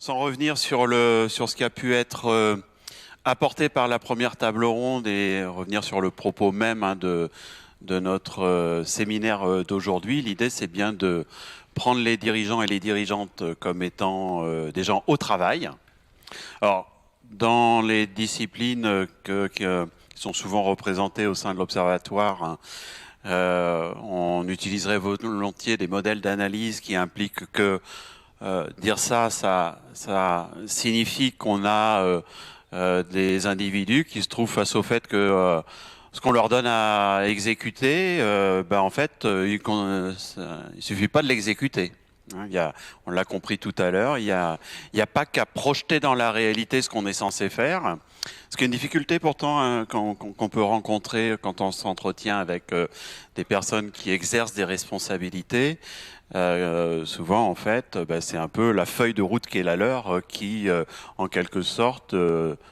Sans revenir sur ce qui a pu être apporté par la première table ronde et revenir sur le propos même de notre séminaire d'aujourd'hui, l'idée c'est bien de prendre les dirigeants et les dirigeantes comme étant des gens au travail. Alors, dans les disciplines qui sont souvent représentées au sein de l'Observatoire, hein, on utiliserait volontiers des modèles d'analyse qui impliquent que dire ça signifie qu'on a des individus qui se trouvent face au fait que ce qu'on leur donne à exécuter, en fait, il suffit pas de l'exécuter. Hein, on l'a compris tout à l'heure, il y a pas qu'à projeter dans la réalité ce qu'on est censé faire. Ce qui est une difficulté pourtant hein, qu'on peut rencontrer quand on s'entretient avec des personnes qui exercent des responsabilités. Souvent, en fait, c'est un peu la feuille de route qui est la leur qui, en quelque sorte,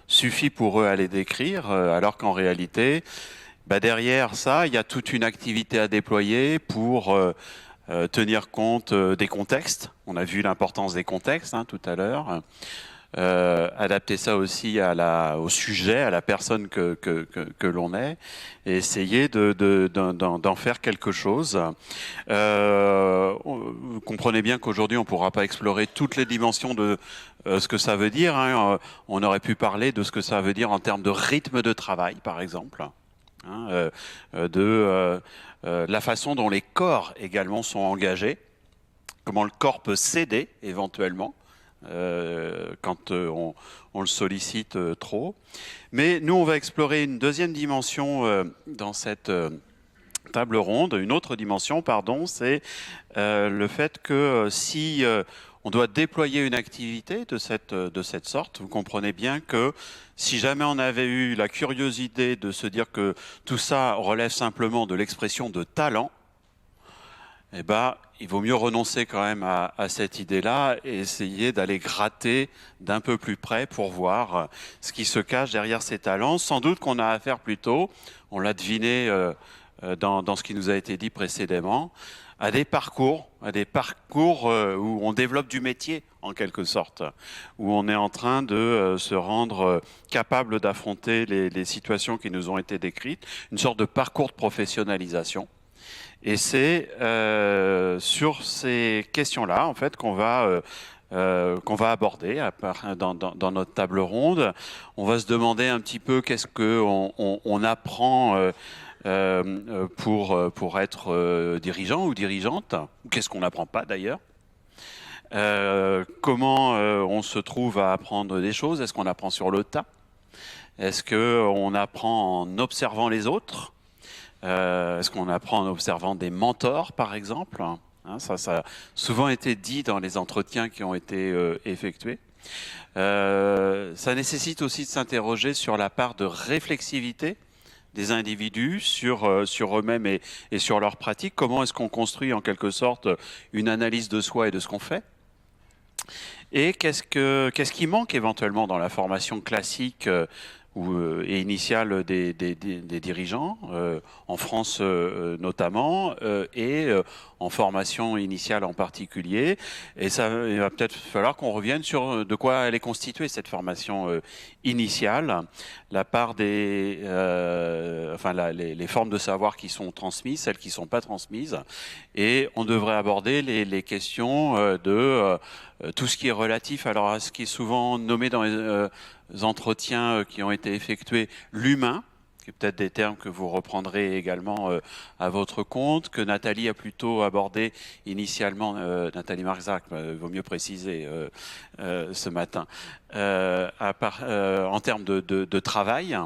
suffit pour eux à les décrire, alors qu'en réalité, derrière ça, il y a toute une activité à déployer pour tenir compte des contextes. On a vu l'importance des contextes hein, tout à l'heure. Adapter ça aussi au sujet, à la personne que l'on est, et essayer d'en faire quelque chose. Vous comprenez bien qu'aujourd'hui, on ne pourra pas explorer toutes les dimensions de ce que ça veut dire. Hein. On aurait pu parler de ce que ça veut dire en termes de rythme de travail, par exemple. Hein, la façon dont les corps également sont engagés, comment le corps peut céder éventuellement quand on le sollicite trop. Mais nous, on va explorer une deuxième dimension dans cette table ronde, une autre dimension, pardon, c'est le fait que si on doit déployer une activité de cette sorte, vous comprenez bien que si jamais on avait eu la curieuse idée de se dire que tout ça relève simplement de l'expression de talent, eh ben, il vaut mieux renoncer quand même à cette idée-là et essayer d'aller gratter d'un peu plus près pour voir ce qui se cache derrière ces talents. Sans doute qu'on a affaire plutôt, on l'a deviné dans ce qui nous a été dit précédemment, à des parcours où on développe du métier en quelque sorte, où on est en train de se rendre capable d'affronter les situations qui nous ont été décrites, une sorte de parcours de professionnalisation. Et c'est sur ces questions-là, en fait, qu'on va aborder dans notre table ronde. On va se demander un petit peu qu'est-ce qu'on apprend pour être dirigeant ou dirigeante, ou qu'est-ce qu'on n'apprend pas d'ailleurs. Comment on se trouve à apprendre des choses? Est-ce qu'on apprend sur le tas? Est-ce qu'on apprend en observant les autres? Est-ce qu'on apprend en observant des mentors, par exemple? Hein, ça a souvent été dit dans les entretiens qui ont été effectués. Ça nécessite aussi de s'interroger sur la part de réflexivité des individus sur eux-mêmes et sur leurs pratiques. Comment est-ce qu'on construit en quelque sorte une analyse de soi et de ce qu'on fait? Et qu'est-ce qui manque éventuellement dans la formation classique et initiale des dirigeants, en France notamment, et en formation initiale en particulier. Et il va peut-être falloir qu'on revienne sur de quoi elle est constituée, cette formation initiale, la part les formes de savoir qui sont transmises, celles qui ne sont pas transmises. Et on devrait aborder les questions de tout ce qui est relatif à ce qui est souvent nommé dans les entretiens qui ont été effectués, l'humain, qui est peut-être des termes que vous reprendrez également à votre compte, que Nathalie a plutôt abordé initialement, Nathalie Marzac, il vaut mieux préciser ce matin, en termes de travail.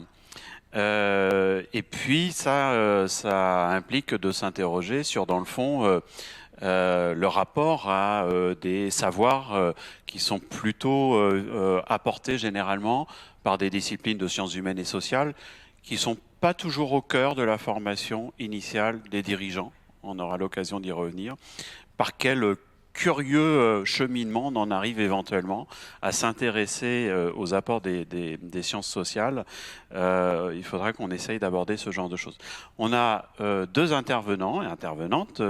Et puis ça implique de s'interroger sur, dans le fond, le rapport à des savoirs qui sont plutôt apportés généralement par des disciplines de sciences humaines et sociales qui ne sont pas toujours au cœur de la formation initiale des dirigeants. On aura l'occasion d'y revenir. Par quel curieux cheminement on en arrive éventuellement à s'intéresser aux apports des sciences sociales. Il faudra qu'on essaye d'aborder ce genre de choses. On a deux intervenants et intervenantes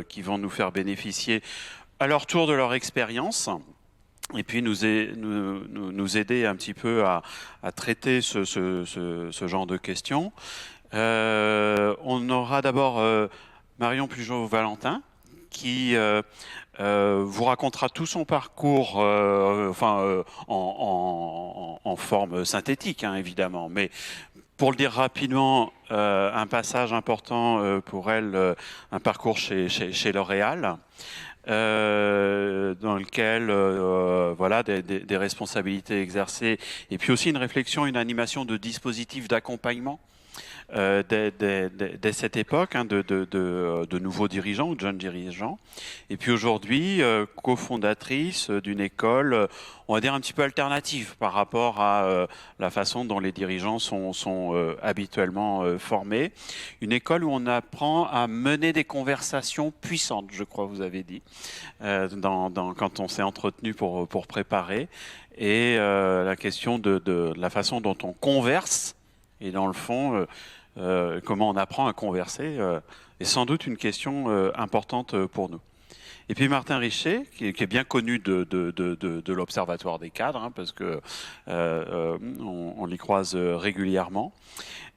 qui vont nous faire bénéficier à leur tour de leur expérience et puis nous aider un petit peu à traiter ce genre de questions. On aura d'abord Marion Pugeot-Valentin qui vous racontera tout son parcours, en forme synthétique, hein, évidemment. Mais pour le dire rapidement, un passage important pour elle, un parcours chez L'Oréal. Dans lequel voilà des responsabilités exercées et puis aussi une réflexion, une animation de dispositifs d'accompagnement dès cette époque, hein, de nouveaux dirigeants ou de jeunes dirigeants. Et puis aujourd'hui, cofondatrice d'une école, on va dire un petit peu alternative par rapport à la façon dont les dirigeants sont habituellement formés. Une école où on apprend à mener des conversations puissantes, je crois vous avez dit, quand on s'est entretenu pour préparer. Et la question de la façon dont on converse, et dans le fond, comment on apprend à converser est sans doute une question importante pour nous. Et puis Martin Richer, qui est bien connu de l'Observatoire des cadres, hein, parce que on l'y croise régulièrement.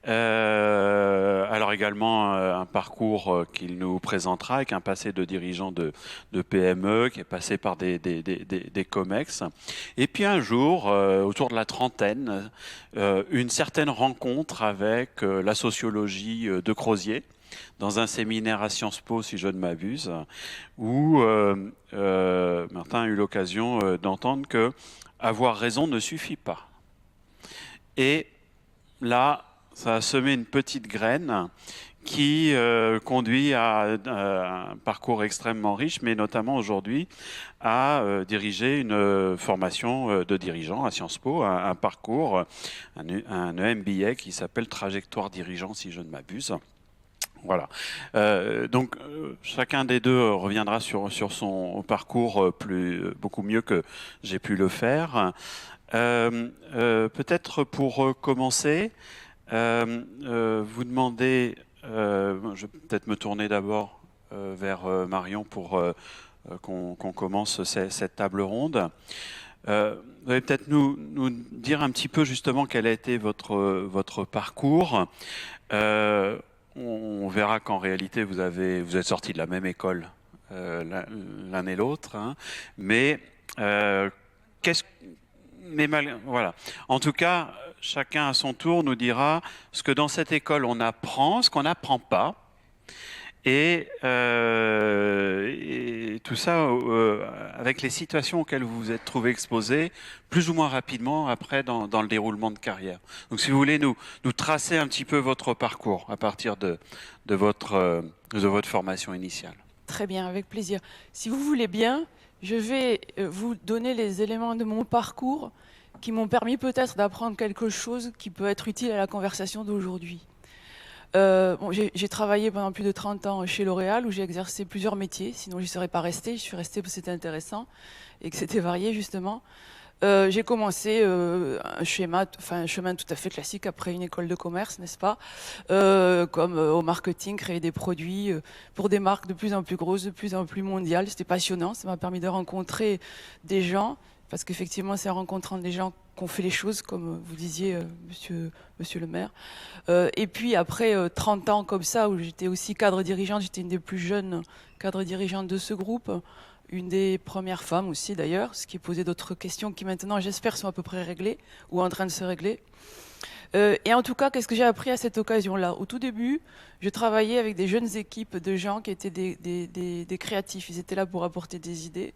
Alors également un parcours qu'il nous présentera avec un passé de dirigeant de PME, qui est passé par des COMEX. Et puis un jour, autour de la trentaine, une certaine rencontre avec la sociologie de Crozier, dans un séminaire à Sciences Po, si je ne m'abuse, où Martin a eu l'occasion d'entendre que avoir raison ne suffit pas. Et là, ça a semé une petite graine qui conduit à un parcours extrêmement riche, mais notamment aujourd'hui à diriger une formation de dirigeants à Sciences Po, un parcours, un MBA qui s'appelle Trajectoire Dirigeant, si je ne m'abuse. Voilà. Donc chacun des deux reviendra sur son parcours beaucoup mieux que j'ai pu le faire. Peut-être pour commencer, vous demandez, je vais peut-être me tourner d'abord vers Marion pour qu'on commence cette table ronde. Vous allez peut-être nous dire un petit peu justement quel a été votre parcours. On verra qu'en réalité vous êtes sortis de la même école l'un et l'autre, hein, mais voilà. En tout cas, chacun à son tour nous dira ce que dans cette école on apprend, ce qu'on n'apprend pas, et tout ça avec les situations auxquelles vous vous êtes trouvé exposés plus ou moins rapidement après dans le déroulement de carrière. Donc si vous voulez nous tracer un petit peu votre parcours à partir de votre formation initiale. Très bien, avec plaisir. Si vous voulez bien, je vais vous donner les éléments de mon parcours qui m'ont permis peut-être d'apprendre quelque chose qui peut être utile à la conversation d'aujourd'hui. J'ai travaillé pendant plus de 30 ans chez L'Oréal où j'ai exercé plusieurs métiers, sinon je n'y serais pas restée. Je suis restée parce que c'était intéressant et que c'était varié justement. J'ai commencé un chemin tout à fait classique après une école de commerce, n'est-ce pas, comme au marketing, créer des produits pour des marques de plus en plus grosses, de plus en plus mondiales. C'était passionnant, ça m'a permis de rencontrer des gens, parce qu'effectivement c'est en rencontrant des gens qu'on fait les choses, comme vous disiez, monsieur le maire. Et puis après 30 ans comme ça, où j'étais aussi cadre dirigeante, j'étais une des plus jeunes cadres dirigeantes de ce groupe, une des premières femmes aussi d'ailleurs, ce qui posait d'autres questions qui maintenant, j'espère, sont à peu près réglées ou en train de se régler. Et en tout cas, qu'est-ce que j'ai appris à cette occasion-là? Au tout début, je travaillais avec des jeunes équipes de gens qui étaient des créatifs. Ils étaient là pour apporter des idées.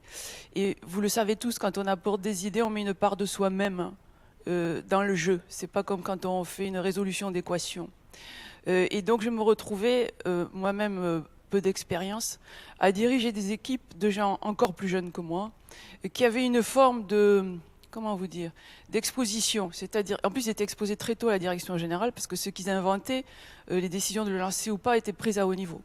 Et vous le savez tous, quand on apporte des idées, on met une part de soi-même dans le jeu. C'est pas comme quand on fait une résolution d'équation. Et donc, je me retrouvais moi-même peu d'expérience, à diriger des équipes de gens encore plus jeunes que moi, qui avaient une forme de, comment vous dire, d'exposition. C'est-à-dire, en plus, ils étaient exposés très tôt à la direction générale, parce que ce qu'ils inventaient, les décisions de le lancer ou pas, étaient prises à haut niveau.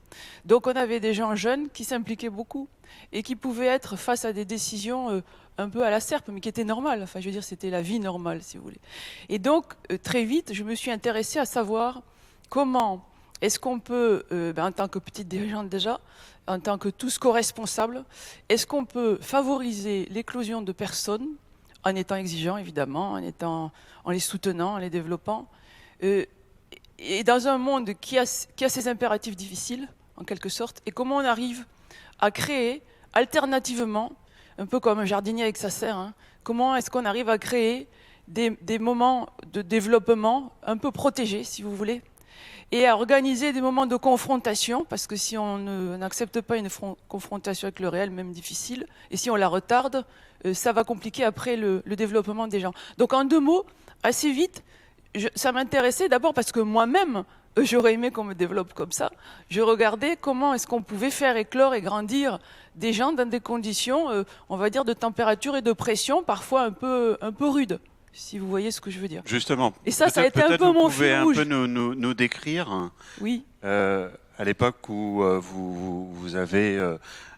Donc, on avait des gens jeunes qui s'impliquaient beaucoup, et qui pouvaient être face à des décisions un peu à la serpe, mais qui étaient normales. Enfin, je veux dire, c'était la vie normale, si vous voulez. Et donc, très vite, je me suis intéressée à savoir comment est-ce qu'on peut, en tant que petite dirigeante déjà, en tant que tous co-responsables, est-ce qu'on peut favoriser l'éclosion de personnes en étant exigeant, évidemment, en les soutenant, en les développant, et dans un monde qui a ses impératifs difficiles, en quelque sorte, et comment on arrive à créer, alternativement, un peu comme un jardinier avec sa serre, hein, comment est-ce qu'on arrive à créer des moments de développement un peu protégés, si vous voulez, et à organiser des moments de confrontation, parce que si on n'accepte pas une confrontation avec le réel, même difficile, et si on la retarde, ça va compliquer après le développement des gens. Donc en 2 mots, assez vite, ça m'intéressait d'abord parce que moi-même, j'aurais aimé qu'on me développe comme ça. Je regardais comment est-ce qu'on pouvait faire éclore et grandir des gens dans des conditions, on va dire, de température et de pression, parfois un peu rudes, si vous voyez ce que je veux dire. Justement. Et ça a été un peu mon fil rouge. Vous pouvez un peu nous décrire, oui. À l'époque où vous avez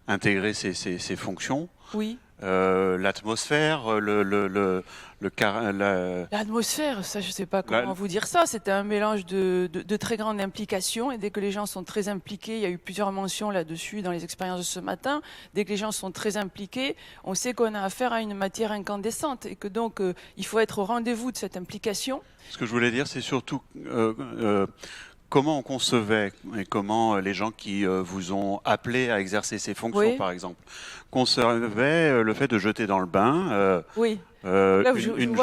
intégré ces fonctions, oui. l'atmosphère, l'atmosphère, ça je ne sais pas comment vous dire ça. C'était un mélange de très grande implication, et dès que les gens sont très impliqués, il y a eu plusieurs mentions là-dessus dans les expériences de ce matin, dès que les gens sont très impliqués, on sait qu'on a affaire à une matière incandescente et que donc il faut être au rendez-vous de cette implication. Ce que je voulais dire, c'est surtout comment on concevait et comment les gens qui vous ont appelé à exercer ces fonctions, oui. par exemple, concevaient le fait de jeter dans le bain oui. une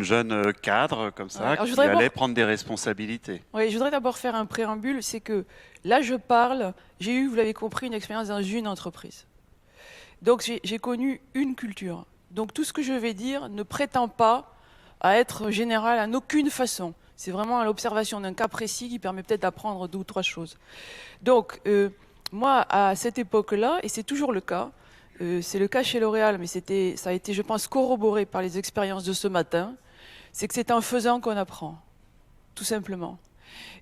jeune cadre comme ça, qui allait prendre des responsabilités. Oui, je voudrais d'abord faire un préambule, c'est que là je parle, j'ai eu, vous l'avez compris, une expérience dans une entreprise. Donc j'ai connu une culture. Donc tout ce que je vais dire ne prétend pas à être général en aucune façon. C'est vraiment à l'observation d'un cas précis qui permet peut-être d'apprendre 2 ou 3 choses. Donc, moi, à cette époque-là, et c'est toujours le cas, c'est le cas chez L'Oréal, mais ça a été, je pense, corroboré par les expériences de ce matin, c'est que c'est en faisant qu'on apprend, tout simplement.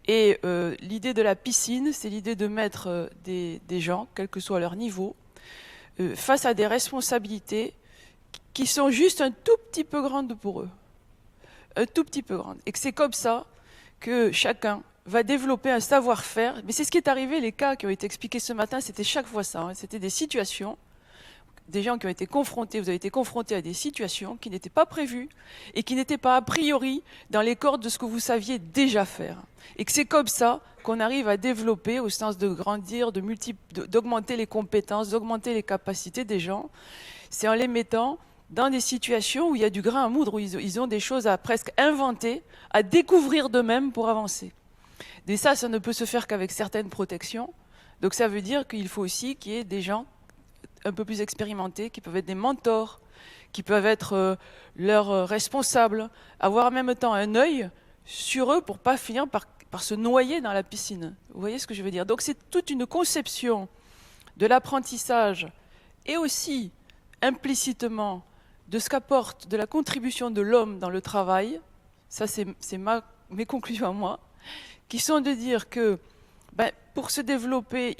Et l'idée de la piscine, c'est l'idée de mettre des gens, quel que soit leur niveau, face à des responsabilités qui sont juste un tout petit peu grandes pour eux. Un tout petit peu grande. Et que c'est comme ça que chacun va développer un savoir-faire. Mais c'est ce qui est arrivé, les cas qui ont été expliqués ce matin, c'était chaque fois ça. Hein. C'était des situations, des gens qui ont été confrontés, vous avez été confrontés à des situations qui n'étaient pas prévues et qui n'étaient pas a priori dans les cordes de ce que vous saviez déjà faire. Et que c'est comme ça qu'on arrive à développer, au sens de grandir, d'augmenter les compétences, d'augmenter les capacités des gens. C'est en les mettant dans des situations où il y a du grain à moudre, où ils ont des choses à presque inventer, à découvrir d'eux-mêmes pour avancer. Et ça ne peut se faire qu'avec certaines protections. Donc ça veut dire qu'il faut aussi qu'il y ait des gens un peu plus expérimentés, qui peuvent être des mentors, qui peuvent être leurs responsables, avoir en même temps un œil sur eux pour ne pas finir par se noyer dans la piscine. Vous voyez ce que je veux dire? Donc c'est toute une conception de l'apprentissage et aussi implicitement de ce qu'apporte de la contribution de l'homme dans le travail, ça c'est mes conclusions à moi, qui sont de dire que pour se développer,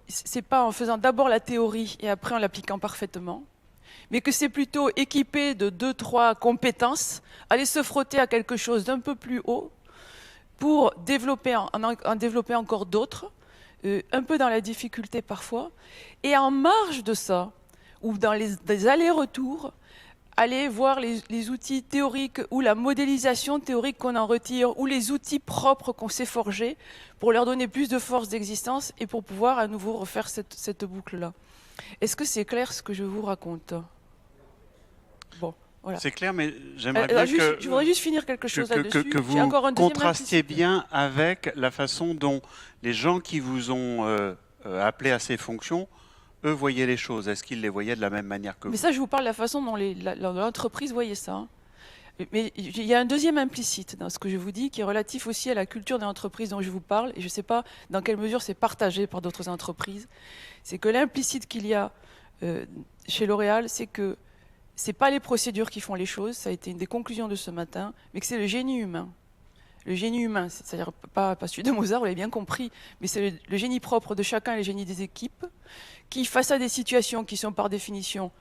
c'est pas en faisant d'abord la théorie et après en l'appliquant parfaitement, mais que c'est plutôt équipé de 2-3 compétences, aller se frotter à quelque chose d'un peu plus haut pour développer en développer encore d'autres, un peu dans la difficulté parfois, et en marge de ça, ou dans des allers-retours, aller voir les outils théoriques ou la modélisation théorique qu'on en retire ou les outils propres qu'on s'est forgés pour leur donner plus de force d'existence et pour pouvoir à nouveau refaire cette boucle-là. Est-ce que c'est clair ce que je vous raconte? Bon, voilà. C'est clair, mais j'aimerais bien je voudrais juste finir quelque chose là-dessus. Que vous contrastiez bien avec la façon dont les gens qui vous ont appelé à ces fonctions, eux voyaient les choses. Est-ce qu'ils les voyaient de la même manière que vous? Mais ça, je vous parle de la façon dont l'entreprise voyait ça. Hein. Mais il y a un deuxième implicite dans ce que je vous dis, qui est relatif aussi à la culture de l'entreprise dont je vous parle, et je ne sais pas dans quelle mesure c'est partagé par d'autres entreprises. C'est que l'implicite qu'il y a chez L'Oréal, c'est que ce n'est pas les procédures qui font les choses, ça a été une des conclusions de ce matin, mais que c'est le génie humain. Le génie humain, c'est-à-dire pas celui de Mozart, vous l'avez bien compris, mais c'est le génie propre de chacun et le génie des équipes, qui, face à des situations qui sont par définition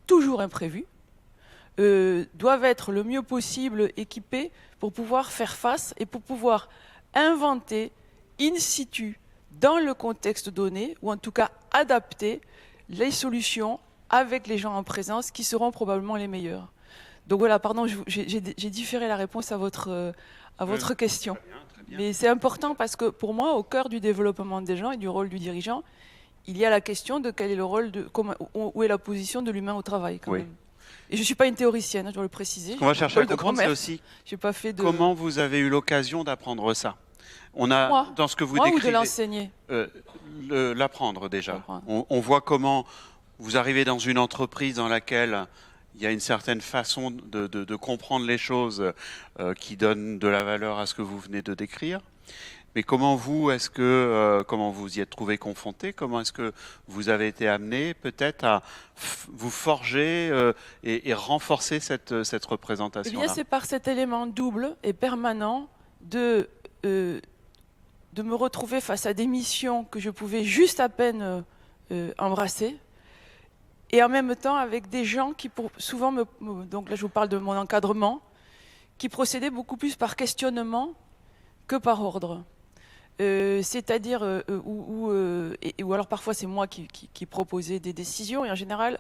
toujours imprévues, doivent être le mieux possible équipés pour pouvoir faire face et pour pouvoir inventer in situ, dans le contexte donné, ou en tout cas adapter les solutions avec les gens en présence qui seront probablement les meilleurs. Donc voilà, pardon, j'ai différé la réponse à votre question. Très bien. Mais c'est important parce que pour moi, au cœur du développement des gens et du rôle du dirigeant, il y a la question de quel est le rôle, où est la position de l'humain au travail quand même. Et je ne suis pas une théoricienne, je dois le préciser. Ce qu'on va chercher à comprendre, c'est aussi comment vous avez eu l'occasion d'apprendre ça. On a, dans ce que vous décrivez, ou de l'enseigner l'apprendre déjà. On voit comment vous arrivez dans une entreprise dans laquelle il y a une certaine façon de comprendre les choses qui donne de la valeur à ce que vous venez de décrire. Mais comment vous y êtes trouvé confronté? Comment est-ce que vous avez été amené peut-être à vous forger et renforcer cette représentation-là? Eh bien, c'est par cet élément double et permanent de me retrouver face à des missions que je pouvais juste à peine embrasser, et en même temps avec des gens qui souvent donc là je vous parle de mon encadrement, qui procédaient beaucoup plus par questionnement que par ordre. C'est-à-dire, ou alors parfois c'est moi qui proposais des décisions, et en général,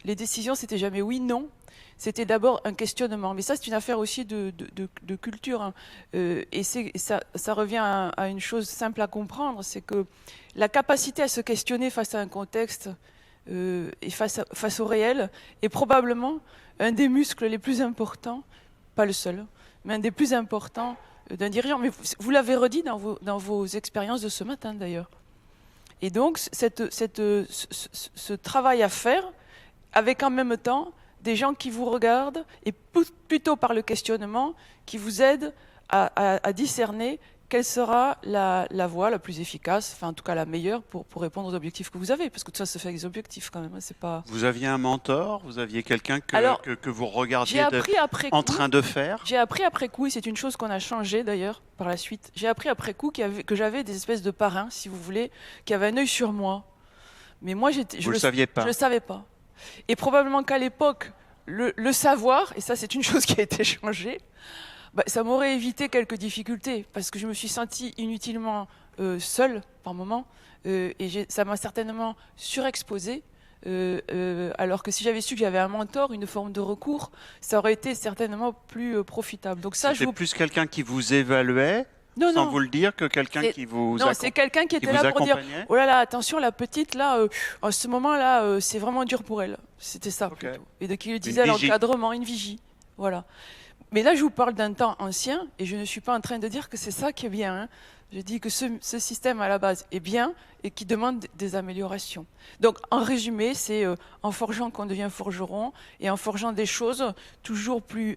les décisions, c'était jamais oui, non, c'était d'abord un questionnement. Mais ça, c'est une affaire aussi de culture, hein. Et ça revient à une chose simple à comprendre, c'est que la capacité à se questionner face à un contexte et face au réel est probablement un des muscles les plus importants, pas le seul, mais un des plus importants d'un dirigeant. Mais vous l'avez redit dans vos expériences de ce matin d'ailleurs. Et donc ce travail à faire avec en même temps des gens qui vous regardent et plutôt par le questionnement qui vous aident à discerner quelle sera la voie la plus efficace, enfin en tout cas la meilleure pour répondre aux objectifs que vous avez, parce que tout ça se fait avec des objectifs quand même. C'est pas... Vous aviez un mentor? Vous aviez quelqu'un que vous regardiez en train de faire? J'ai appris après coup, et c'est une chose qu'on a changé d'ailleurs par la suite, j'ai appris après coup que j'avais des espèces de parrains, si vous voulez, qui avaient un œil sur moi. Mais moi, vous le saviez pas? Je le savais pas. Et probablement qu'à l'époque, le savoir, et ça c'est une chose qui a été changée, ça m'aurait évité quelques difficultés, parce que je me suis sentie inutilement seule par moments, et ça m'a certainement surexposée, alors que si j'avais su que j'avais un mentor, une forme de recours, ça aurait été certainement plus profitable. Donc ça, c'était plus quelqu'un qui vous évaluait, sans vous le dire, que quelqu'un qui vous accompagnait? Non, c'est quelqu'un qui était là pour dire « Oh là là, attention, la petite, là, à ce moment-là, c'est vraiment dur pour elle. » C'était ça, plutôt. Et de qui lui disait l'encadrement, une vigie. Voilà. Mais là, je vous parle d'un temps ancien, et je ne suis pas en train de dire que c'est ça qui est bien, hein. Je dis que ce système, à la base, est bien et qui demande des améliorations. Donc, en résumé, c'est en forgeant qu'on devient forgeron, et en forgeant des choses toujours plus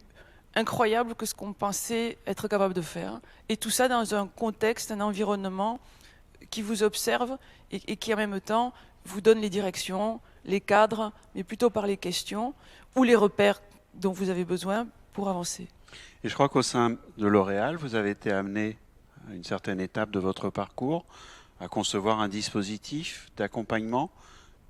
incroyables que ce qu'on pensait être capable de faire. Et tout ça dans un contexte, un environnement qui vous observe et qui, en même temps, vous donne les directions, les cadres, mais plutôt par les questions, ou les repères dont vous avez besoin pour avancer. Et je crois qu'au sein de L'Oréal, vous avez été amené à une certaine étape de votre parcours à concevoir un dispositif d'accompagnement.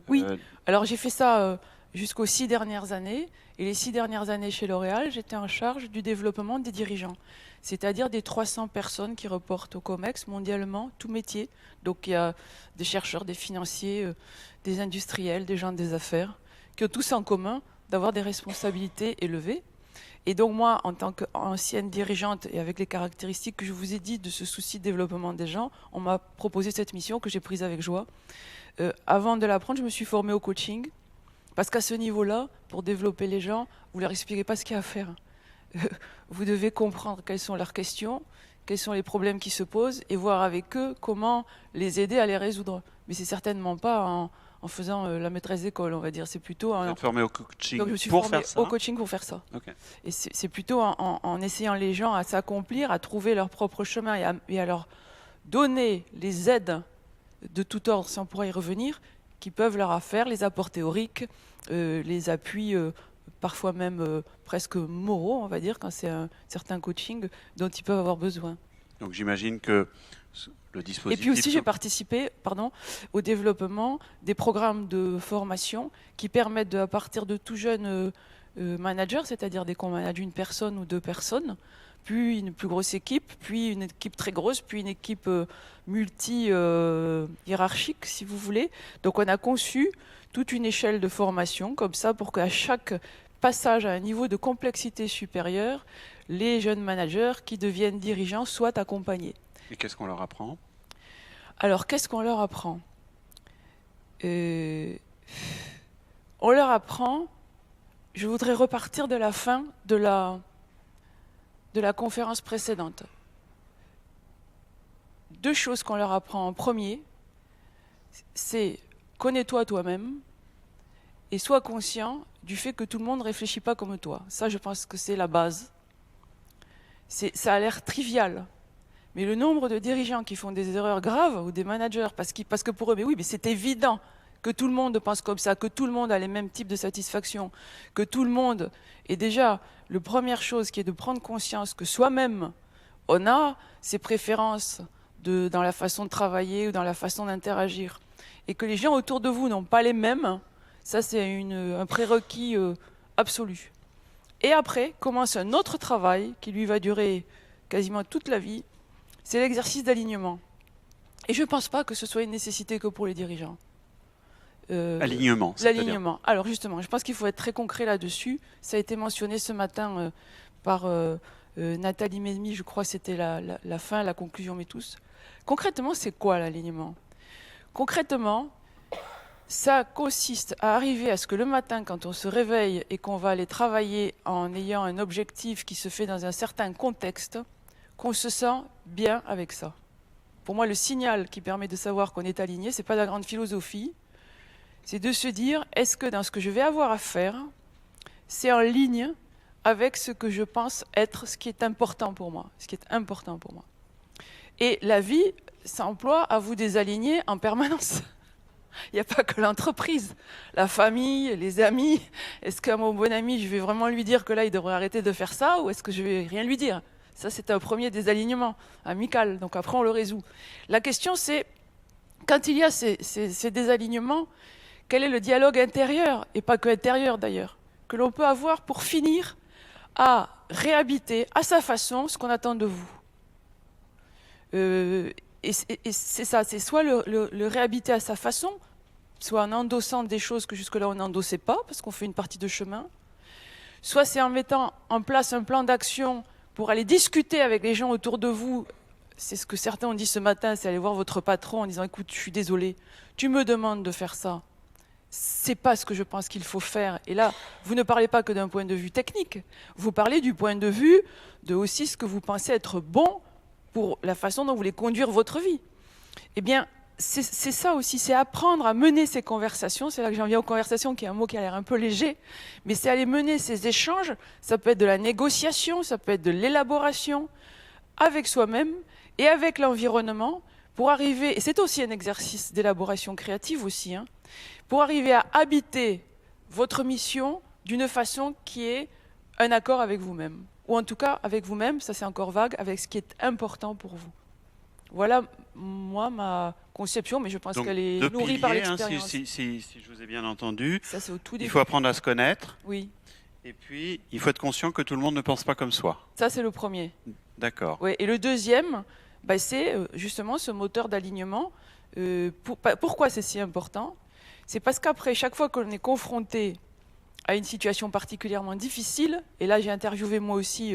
Oui, alors j'ai fait ça jusqu'aux 6 dernières années. Et les 6 dernières années chez L'Oréal, j'étais en charge du développement des dirigeants, c'est-à-dire des 300 personnes qui reportent au COMEX mondialement, tout métier. Donc il y a des chercheurs, des financiers, des industriels, des gens des affaires, qui ont tous en commun d'avoir des responsabilités élevées. Et donc moi, en tant qu'ancienne dirigeante et avec les caractéristiques que je vous ai dites de ce souci de développement des gens, on m'a proposé cette mission que j'ai prise avec joie. Avant de la prendre, je me suis formée au coaching, parce qu'à ce niveau-là, pour développer les gens, vous ne leur expliquez pas ce qu'il y a à faire. Vous devez comprendre quelles sont leurs questions, quels sont les problèmes qui se posent, et voir avec eux comment les aider à les résoudre. Mais c'est certainement pas en faisant la maîtresse d'école, on va dire. C'est plutôt vous êtes formé au coaching donc je suis pour formée faire ça? Au coaching pour faire ça. Okay. Et c'est plutôt en essayant les gens à s'accomplir, à trouver leur propre chemin et à leur donner les aides de tout ordre, si on pourrait y revenir, qui peuvent leur faire, les apports théoriques, les appuis parfois même presque moraux, on va dire, quand c'est un certain coaching dont ils peuvent avoir besoin. Donc j'imagine que le dispositif... Et puis aussi, j'ai participé au développement des programmes de formation qui permettent, à partir de tout jeunes managers, c'est-à-dire dès qu'on manage une personne ou 2 personnes, puis une plus grosse équipe, puis une équipe très grosse, puis une équipe multi-hiérarchique, si vous voulez. Donc on a conçu toute une échelle de formation comme ça pour qu'à chaque passage à un niveau de complexité supérieur, les jeunes managers qui deviennent dirigeants soient accompagnés. Et qu'est-ce qu'on leur apprend? Alors, qu'est-ce qu'on leur apprend? On leur apprend, je voudrais repartir de la fin de la conférence précédente. Deux choses qu'on leur apprend en premier, c'est connais-toi toi-même et sois conscient du fait que tout le monde ne réfléchit pas comme toi. Ça, je pense que c'est la base. Ça a l'air trivial, mais le nombre de dirigeants qui font des erreurs graves ou des managers, parce que pour eux, mais oui, mais c'est évident que tout le monde pense comme ça, que tout le monde a les mêmes types de satisfaction, que tout le monde... Et déjà, la première chose qui est de prendre conscience que soi-même, on a ses préférences dans la façon de travailler ou dans la façon d'interagir, et que les gens autour de vous n'ont pas les mêmes, ça c'est un prérequis absolu. Et après, commence un autre travail qui lui va durer quasiment toute la vie, c'est l'exercice d'alignement. Et je ne pense pas que ce soit une nécessité que pour les dirigeants. Alignement. L'alignement. Alors justement, je pense qu'il faut être très concret là-dessus. Ça a été mentionné ce matin par Nathalie Mémy, je crois que c'était la fin, la conclusion, mais tous. Concrètement, c'est quoi l'alignement? Concrètement, ça consiste à arriver à ce que le matin, quand on se réveille et qu'on va aller travailler en ayant un objectif qui se fait dans un certain contexte, qu'on se sent bien avec ça. Pour moi, le signal qui permet de savoir qu'on est aligné, ce n'est pas de la grande philosophie, c'est de se dire, est-ce que dans ce que je vais avoir à faire, c'est en ligne avec ce que je pense être ce qui est important pour moi, ce qui est important pour moi. Et la vie s'emploie à vous désaligner en permanence. Il n'y a pas que l'entreprise, la famille, les amis. Est-ce qu'à mon bon ami, je vais vraiment lui dire que là, il devrait arrêter de faire ça, ou est-ce que je vais rien lui dire? Ça, c'est un premier désalignement amical, donc après, on le résout. La question, c'est, quand il y a ces désalignements, quel est le dialogue intérieur, et pas que intérieur d'ailleurs, que l'on peut avoir pour finir à réhabiter à sa façon ce qu'on attend de vous? Et c'est ça, c'est soit le réhabiter à sa façon, soit en endossant des choses que jusque-là on n'endossait pas, parce qu'on fait une partie de chemin, soit c'est en mettant en place un plan d'action pour aller discuter avec les gens autour de vous. C'est ce que certains ont dit ce matin, c'est aller voir votre patron en disant « Écoute, je suis désolé, tu me demandes de faire ça. C'est pas ce que je pense qu'il faut faire. » Et là, vous ne parlez pas que d'un point de vue technique, vous parlez du point de vue de aussi ce que vous pensez être bon pour la façon dont vous voulez conduire votre vie. Eh bien, c'est ça aussi, c'est apprendre à mener ces conversations. C'est là que j'en viens aux conversations, qui est un mot qui a l'air un peu léger, mais c'est aller mener ces échanges. Ça peut être de la négociation, ça peut être de l'élaboration avec soi-même et avec l'environnement pour arriver, et c'est aussi un exercice d'élaboration créative aussi, hein, pour arriver à habiter votre mission d'une façon qui est un accord avec vous-même. Ou en tout cas, avec vous-même, ça c'est encore vague, avec ce qui est important pour vous. Voilà, moi, ma conception, mais je pense qu'elle est nourrie par l'expérience. Si je vous ai bien entendu, ça, c'est au tout début. Il faut apprendre à se connaître. Oui. Et puis, il faut être conscient que tout le monde ne pense pas comme soi. Ça, c'est le premier. D'accord. Oui. Et le deuxième, c'est justement ce moteur d'alignement. Pourquoi c'est si important? C'est parce qu'après, chaque fois qu'on est confronté à une situation particulièrement difficile, et là j'ai interviewé moi aussi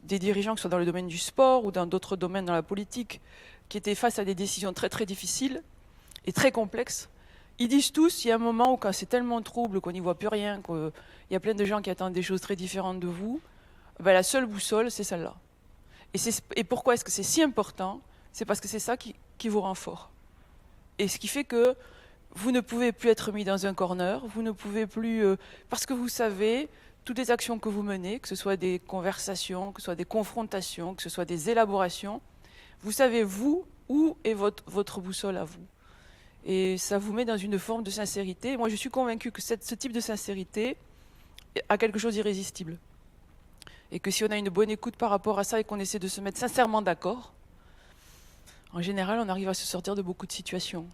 des dirigeants qui sont dans le domaine du sport ou dans d'autres domaines dans la politique, qui étaient face à des décisions très très difficiles et très complexes. Ils disent tous, il y a un moment où quand c'est tellement trouble, qu'on n'y voit plus rien, qu'il y a plein de gens qui attendent des choses très différentes de vous, la seule boussole, c'est celle-là. Et pourquoi est-ce que c'est si important? C'est parce que c'est ça qui vous rend fort. Et ce qui fait que vous ne pouvez plus être mis dans un corner, vous ne pouvez plus... parce que vous savez, toutes les actions que vous menez, que ce soit des conversations, que ce soit des confrontations, que ce soit des élaborations, vous savez, vous, où est votre boussole à vous. Et ça vous met dans une forme de sincérité. Moi, je suis convaincue que ce type de sincérité a quelque chose d'irrésistible. Et que si on a une bonne écoute par rapport à ça et qu'on essaie de se mettre sincèrement d'accord, en général, on arrive à se sortir de beaucoup de situations.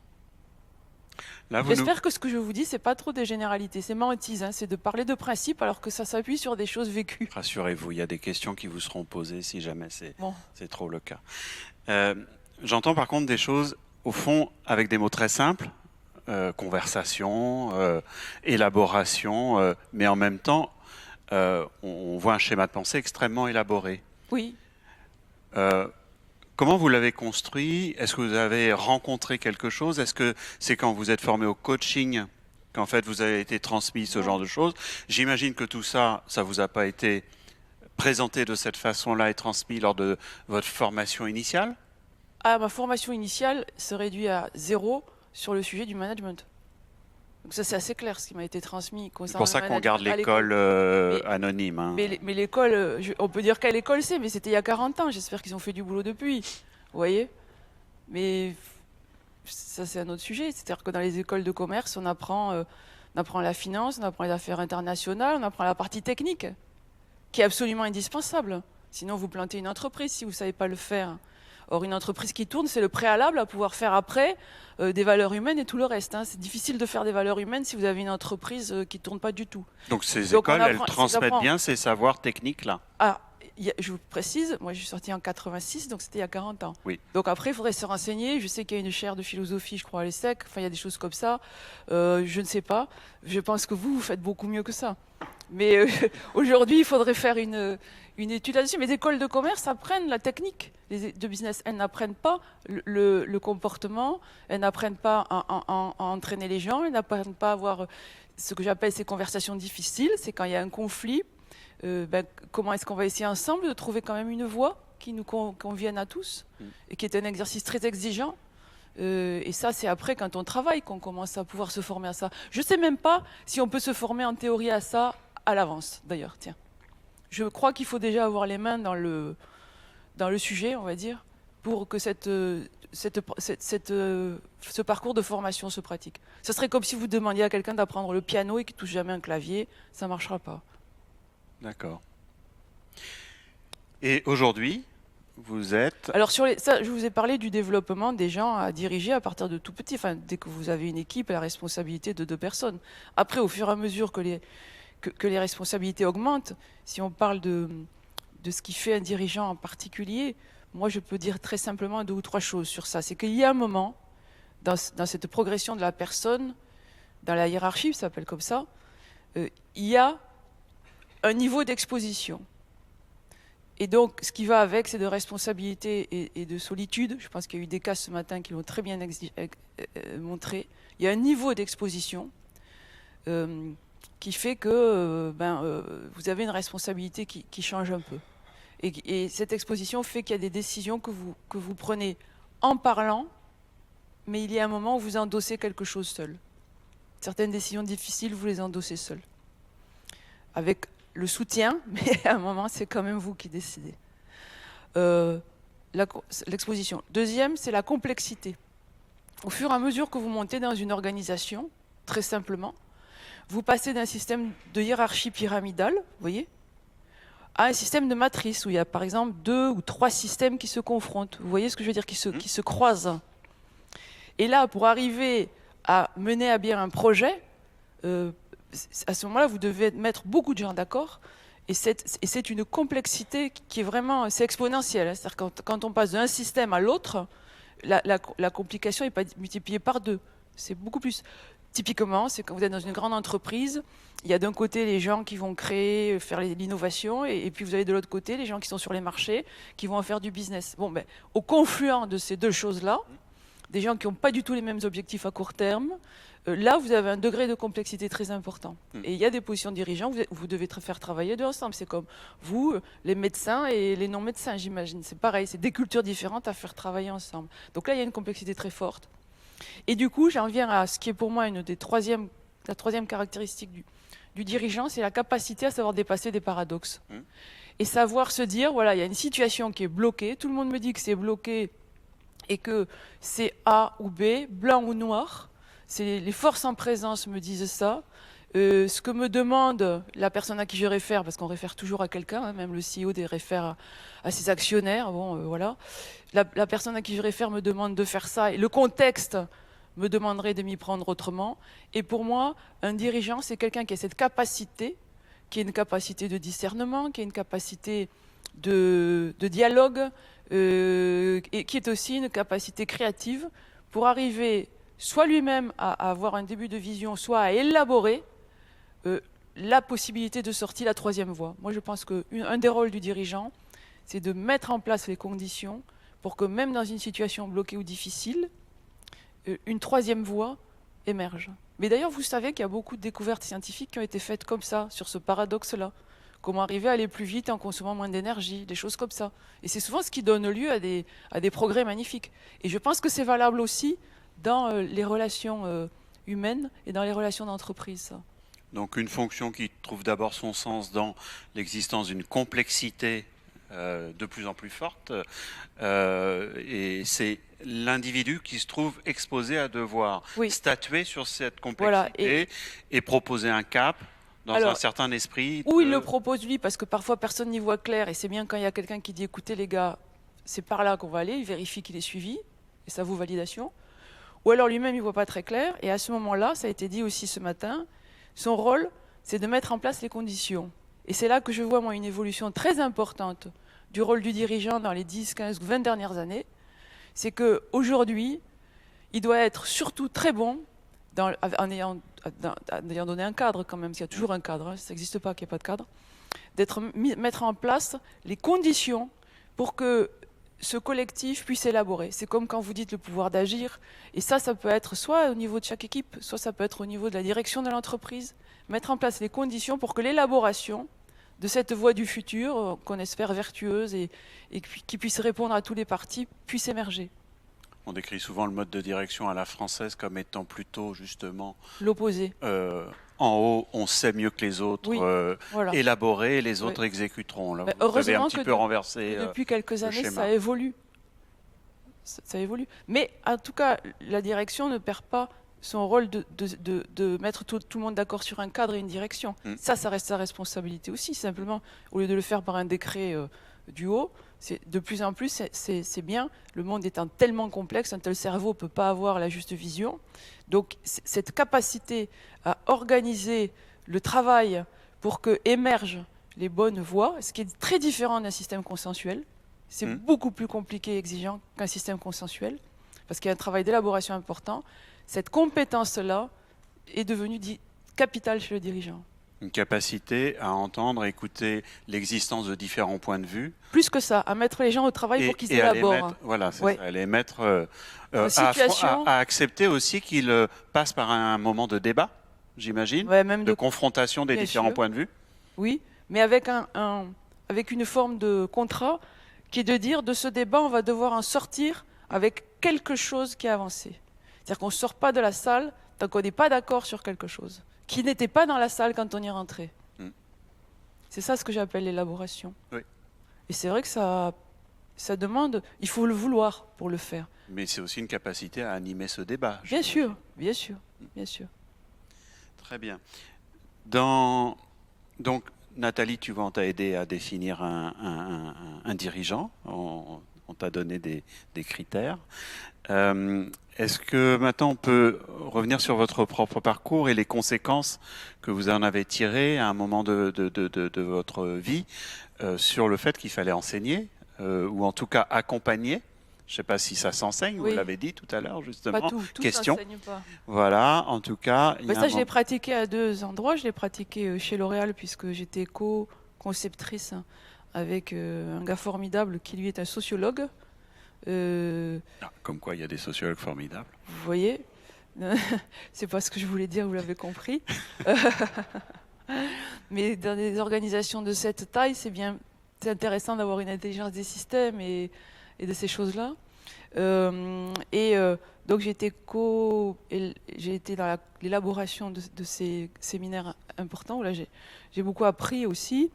Là, vous nous... J'espère que ce que je vous dis, c'est pas trop des généralités, c'est ma hantise, hein, c'est de parler de principes alors que ça s'appuie sur des choses vécues. Rassurez-vous, il y a des questions qui vous seront posées si jamais Bon. c'est trop le cas. J'entends par contre des choses, au fond, avec des mots très simples, conversation, élaboration, mais en même temps, on voit un schéma de pensée extrêmement élaboré. Oui. Comment vous l'avez construit? Est-ce que vous avez rencontré quelque chose? Est-ce que c'est quand vous êtes formé au coaching qu'en fait vous avez été transmis ce genre de choses? J'imagine que tout ça, ça vous a pas été présenté de cette façon-là et transmis lors de votre formation initiale? Ah, ma formation initiale se réduit à 0 sur le sujet du management. Donc ça, c'est assez clair ce qui m'a été transmis C'est concernant pour ça le qu'on garde management à l'école Mais- anonyme. Hein. Mais l'école, on peut dire quelle école c'est, mais c'était il y a 40 ans. J'espère qu'ils ont fait du boulot depuis. Vous voyez? Mais ça, c'est un autre sujet. C'est-à-dire que dans les écoles de commerce, on apprend la finance, on apprend les affaires internationales, on apprend la partie technique, qui est absolument indispensable. Sinon, vous plantez une entreprise si vous ne savez pas le faire. Or, une entreprise qui tourne, c'est le préalable à pouvoir faire après des valeurs humaines et tout le reste. Hein. C'est difficile de faire des valeurs humaines si vous avez une entreprise qui ne tourne pas du tout. Donc ces Donc, on écoles, elles apprend- transmettent bien ces savoirs techniques-là. Ah, je vous précise, moi je suis sortie en 86, donc c'était il y a 40 ans. Oui. Donc après, il faudrait se renseigner. Je sais qu'il y a une chaire de philosophie, je crois, à l'ESSEC. Enfin, il y a des choses comme ça. Je ne sais pas. Je pense que vous faites beaucoup mieux que ça. Mais aujourd'hui, il faudrait faire une étude là-dessus. Mais les écoles de commerce apprennent la technique de business. Elles n'apprennent pas le comportement, elles n'apprennent pas à entraîner les gens, elles n'apprennent pas à avoir ce que j'appelle ces conversations difficiles. C'est quand il y a un conflit, comment est-ce qu'on va essayer ensemble de trouver quand même une voie qui nous convienne à tous et qui est un exercice très exigeant. Et ça, c'est après, quand on travaille, qu'on commence à pouvoir se former à ça. Je ne sais même pas si on peut se former en théorie à ça à l'avance, d'ailleurs. Tiens, je crois qu'il faut déjà avoir les mains dans le sujet, on va dire, pour que ce parcours de formation se pratique. Ce serait comme si vous demandiez à quelqu'un d'apprendre le piano et qu'il ne touche jamais un clavier, ça ne marchera pas. D'accord. Et aujourd'hui, vous êtes... Alors, ça, je vous ai parlé du développement des gens à diriger à partir de tout petit. Enfin, dès que vous avez une équipe, la responsabilité de 2 personnes. Après, au fur et à mesure que les responsabilités augmentent, si on parle de ce qui fait un dirigeant en particulier, moi, je peux dire très simplement 2 ou 3 choses sur ça. C'est qu'il y a un moment, dans cette progression de la personne, dans la hiérarchie, ça s'appelle comme ça, il y a un niveau d'exposition. Et donc, ce qui va avec, c'est de responsabilité et de solitude. Je pense qu'il y a eu des cas ce matin qui l'ont très bien montré. Il y a un niveau d'exposition qui fait que vous avez une responsabilité qui change un peu. Et cette exposition fait qu'il y a des décisions que vous prenez en parlant, mais il y a un moment où vous endossez quelque chose seul. Certaines décisions difficiles, vous les endossez seul. Avec le soutien, mais à un moment, c'est quand même vous qui décidez. L'exposition. Deuxième, c'est la complexité. Au fur et à mesure que vous montez dans une organisation, très simplement, vous passez d'un système de hiérarchie pyramidale, vous voyez, à un système de matrice, où il y a par exemple 2 ou 3 systèmes qui se confrontent. Vous voyez ce que je veux dire, qui se croisent. Et là, pour arriver à mener à bien un projet, à ce moment-là, vous devez mettre beaucoup de gens d'accord. Et c'est une complexité qui est vraiment, c'est exponentielle. Hein. C'est-à-dire quand on passe d'un système à l'autre, la complication n'est pas multipliée par 2. C'est beaucoup plus. Typiquement, c'est quand vous êtes dans une grande entreprise, il y a d'un côté les gens qui vont créer, faire l'innovation, et puis vous avez de l'autre côté les gens qui sont sur les marchés, qui vont en faire du business. Bon, au confluent de ces 2 choses-là, des gens qui n'ont pas du tout les mêmes objectifs à court terme, là, vous avez un degré de complexité très important. Et il y a des positions de dirigeants où vous devez faire travailler 2 ensemble. C'est comme vous, les médecins et les non-médecins, j'imagine. C'est pareil, c'est des cultures différentes à faire travailler ensemble. Donc là, il y a une complexité très forte. Et du coup, j'en viens à ce qui est pour moi la troisième caractéristique du dirigeant, c'est la capacité à savoir dépasser des paradoxes. Et savoir se dire, voilà, il y a une situation qui est bloquée, tout le monde me dit que c'est bloqué et que c'est A ou B, blanc ou noir. Les forces en présence me disent ça. Ce que me demande la personne à qui je réfère, parce qu'on réfère toujours à quelqu'un, hein, même le CEO réfère à ses actionnaires, bon, voilà. La personne à qui je réfère me demande de faire ça, et le contexte me demanderait de m'y prendre autrement. Et pour moi, un dirigeant, c'est quelqu'un qui a cette capacité, qui a une capacité de discernement, qui a une capacité de dialogue, et qui est aussi une capacité créative pour arriver soit lui-même à avoir un début de vision, soit à élaborer la possibilité de sortir la troisième voie. Moi, je pense qu'un des rôles du dirigeant, c'est de mettre en place les conditions pour que même dans une situation bloquée ou difficile, une troisième voie émerge. Mais d'ailleurs, vous savez qu'il y a beaucoup de découvertes scientifiques qui ont été faites comme ça, sur ce paradoxe-là. Comment arriver à aller plus vite en consommant moins d'énergie, des choses comme ça. Et c'est souvent ce qui donne lieu à des progrès magnifiques. Et je pense que c'est valable aussi dans les relations humaines et dans les relations d'entreprise. Ça. Donc une fonction qui trouve d'abord son sens dans l'existence d'une complexité de plus en plus forte, et c'est l'individu qui se trouve exposé à devoir statuer sur cette complexité et proposer un cap dans un certain esprit. Ou il le propose lui, parce que parfois personne n'y voit clair, et c'est bien quand il y a quelqu'un qui dit écoutez les gars, c'est par là qu'on va aller, il vérifie qu'il est suivi, et ça vaut validation. Ou alors lui-même il ne voit pas très clair, et à ce moment-là, ça a été dit aussi ce matin, son rôle, c'est de mettre en place les conditions. Et c'est là que je vois moi une évolution très importante du rôle du dirigeant dans les 10, 15 ou 20 dernières années. C'est qu'aujourd'hui, il doit être surtout très bon en ayant donné un cadre quand même, parce qu'il y a toujours un cadre, hein, ça n'existe pas qu'il n'y ait pas de cadre, mettre en place les conditions pour que ce collectif puisse élaborer. C'est comme quand vous dites le pouvoir d'agir, et ça peut être soit au niveau de chaque équipe, soit ça peut être au niveau de la direction de l'entreprise, mettre en place les conditions pour que l'élaboration de cette voie du futur, qu'on espère vertueuse et qui puisse répondre à tous les partis, puisse émerger. On décrit souvent le mode de direction à la française comme étant plutôt justement l'opposé. En haut, on sait mieux que les autres élaborer, les autres exécuteront. Là, vous avez un petit peu renversé depuis quelques années, schéma. Ça évolue. Ça évolue. Mais en tout cas, la direction ne perd pas son rôle de mettre tout le monde d'accord sur un cadre et une direction. Ça reste sa responsabilité aussi. Simplement, au lieu de le faire par un décret du haut, de plus en plus, c'est bien. Le monde étant tellement complexe, un tel cerveau ne peut pas avoir la juste vision. Donc, cette capacité à organiser le travail pour que émergent les bonnes voies, ce qui est très différent d'un système consensuel. C'est beaucoup plus compliqué et exigeant qu'un système consensuel, parce qu'il y a un travail d'élaboration important. Cette compétence-là est devenue capitale chez le dirigeant. Une capacité à entendre, écouter l'existence de différents points de vue. Plus que ça, à mettre les gens au travail pour qu'ils élaborent. Voilà, c'est ça, à les mettre à accepter aussi qu'ils passent par un moment de débat, j'imagine, de confrontation des différents points de vue. Oui, mais avec une forme de contrat qui est de dire, de ce débat, on va devoir en sortir avec quelque chose qui a avancé. C'est-à-dire qu'on ne sort pas de la salle tant qu'on n'est pas d'accord sur quelque chose, qui n'était pas dans la salle quand on y rentrait. C'est ça ce que j'appelle l'élaboration. Oui. Et c'est vrai que ça demande, il faut le vouloir pour le faire. Mais c'est aussi une capacité à animer ce débat. Bien sûr, bien sûr, bien sûr. Très bien. Donc, Nathalie, tu vas t'a aidé à définir un dirigeant. On t'a donné des critères. Est-ce que maintenant on peut revenir sur votre propre parcours et les conséquences que vous en avez tirées à un moment de votre vie sur le fait qu'il fallait enseigner ou en tout cas accompagner? Je ne sais pas si ça s'enseigne, vous l'avez dit tout à l'heure justement. Pas tout s'enseigne pas. Voilà, en tout cas. Ça, je l'ai pratiqué à deux endroits. Je l'ai pratiqué chez L'Oréal puisque j'étais co-conceptrice avec un gars formidable qui lui est un sociologue. Comme quoi, il y a des sociologues formidables. Vous voyez, c'est pas ce que je voulais dire, vous l'avez compris. Mais dans des organisations de cette taille, c'est intéressant d'avoir une intelligence des systèmes et de ces choses-là. Donc j'ai été dans l'élaboration de ces séminaires importants où là j'ai beaucoup appris aussi.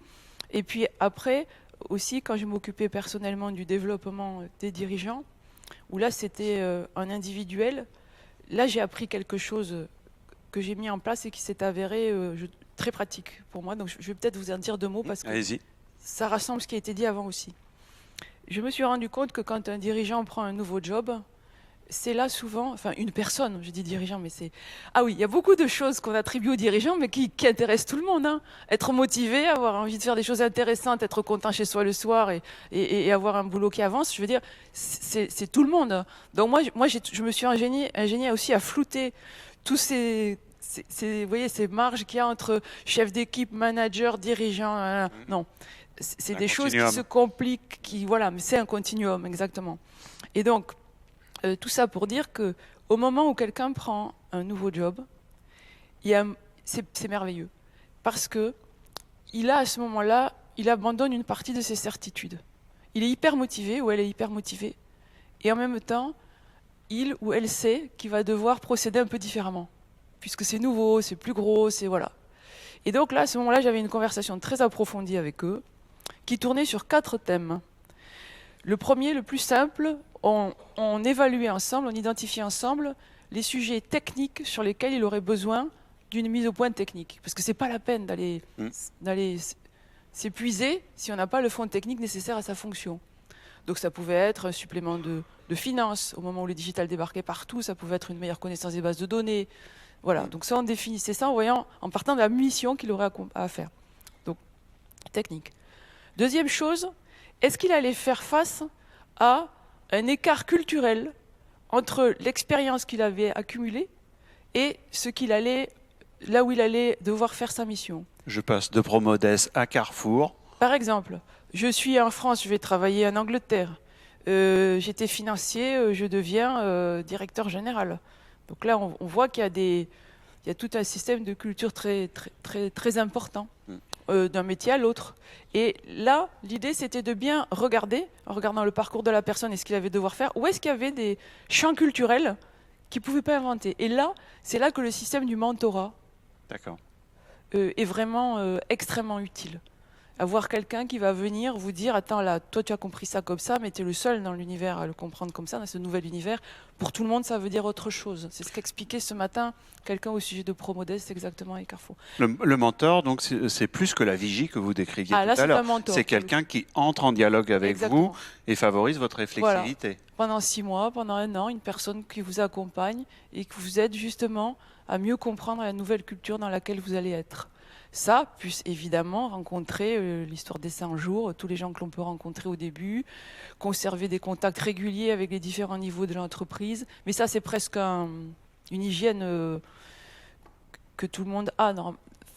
Et puis après aussi, quand je m'occupais personnellement du développement des dirigeants, où là c'était un individuel, là j'ai appris quelque chose que j'ai mis en place et qui s'est avéré très pratique pour moi. Donc je vais peut-être vous en dire deux mots parce que ça rassemble ce qui a été dit avant aussi. Je me suis rendu compte que quand un dirigeant prend un nouveau job, c'est là souvent, enfin une personne, je dis dirigeant, mais c'est... Ah oui, il y a beaucoup de choses qu'on attribue aux dirigeants, mais qui intéressent tout le monde, hein. Être motivé, avoir envie de faire des choses intéressantes, être content chez soi le soir et avoir un boulot qui avance, je veux dire, c'est tout le monde. Donc je me suis ingéniée aussi à flouter tous vous voyez, ces marges qu'il y a entre chef d'équipe, manager, dirigeant. Non, c'est des choses qui se compliquent, voilà, mais c'est un continuum, exactement. Et donc, tout ça pour dire que au moment où quelqu'un prend un nouveau job, c'est merveilleux. Parce que à ce moment-là, il abandonne une partie de ses certitudes. Il est hyper motivé ou elle est hyper motivée. Et en même temps, il ou elle sait qu'il va devoir procéder un peu différemment. Puisque c'est nouveau, c'est plus gros, c'est voilà. Et donc là, à ce moment-là, j'avais une conversation très approfondie avec eux, qui tournait sur 4 thèmes. Le premier, le plus simple, on évaluait ensemble, on identifiait ensemble les sujets techniques sur lesquels il aurait besoin d'une mise au point technique. Parce que c'est pas la peine d'aller s'épuiser si on n'a pas le fond technique nécessaire à sa fonction. Donc ça pouvait être un supplément de finance au moment où le digital débarquait partout, ça pouvait être une meilleure connaissance des bases de données. Voilà, donc ça on définissait ça en partant de la mission qu'il aurait à faire. Donc, technique. Deuxième chose, est-ce qu'il allait faire face à un écart culturel entre l'expérience qu'il avait accumulée et là où il allait devoir faire sa mission? Je passe de Promodès à Carrefour. Par exemple, je suis en France, je vais travailler en Angleterre. J'étais financier, je deviens directeur général. Donc là, on voit qu'il y a tout un système de culture très, très, très, très important d'un métier à l'autre. Et là, l'idée, c'était de bien regarder, en regardant le parcours de la personne et ce qu'il avait devoir faire, où est-ce qu'il y avait des champs culturels qu'il ne pouvait pas inventer. Et là, c'est là que le système du mentorat est vraiment extrêmement utile. Avoir quelqu'un qui va venir vous dire « Attends, là, toi, tu as compris ça comme ça, mais tu es le seul dans l'univers à le comprendre comme ça, dans ce nouvel univers. Pour tout le monde, ça veut dire autre chose. » C'est ce qu'expliquait ce matin quelqu'un au sujet de Promodès, exactement, avec Carrefour. Le mentor, donc, c'est plus que la vigie que vous décriviez tout à l'heure. C'est quelqu'un qui entre en dialogue avec vous et favorise votre réflexivité. Voilà. Pendant 6 mois, pendant 1 an, une personne qui vous accompagne et qui vous aide justement à mieux comprendre la nouvelle culture dans laquelle vous allez être. Ça, puis évidemment rencontrer l'histoire des 100 jours, tous les gens que l'on peut rencontrer au début, conserver des contacts réguliers avec les différents niveaux de l'entreprise. Mais ça, c'est presque une hygiène que tout le monde a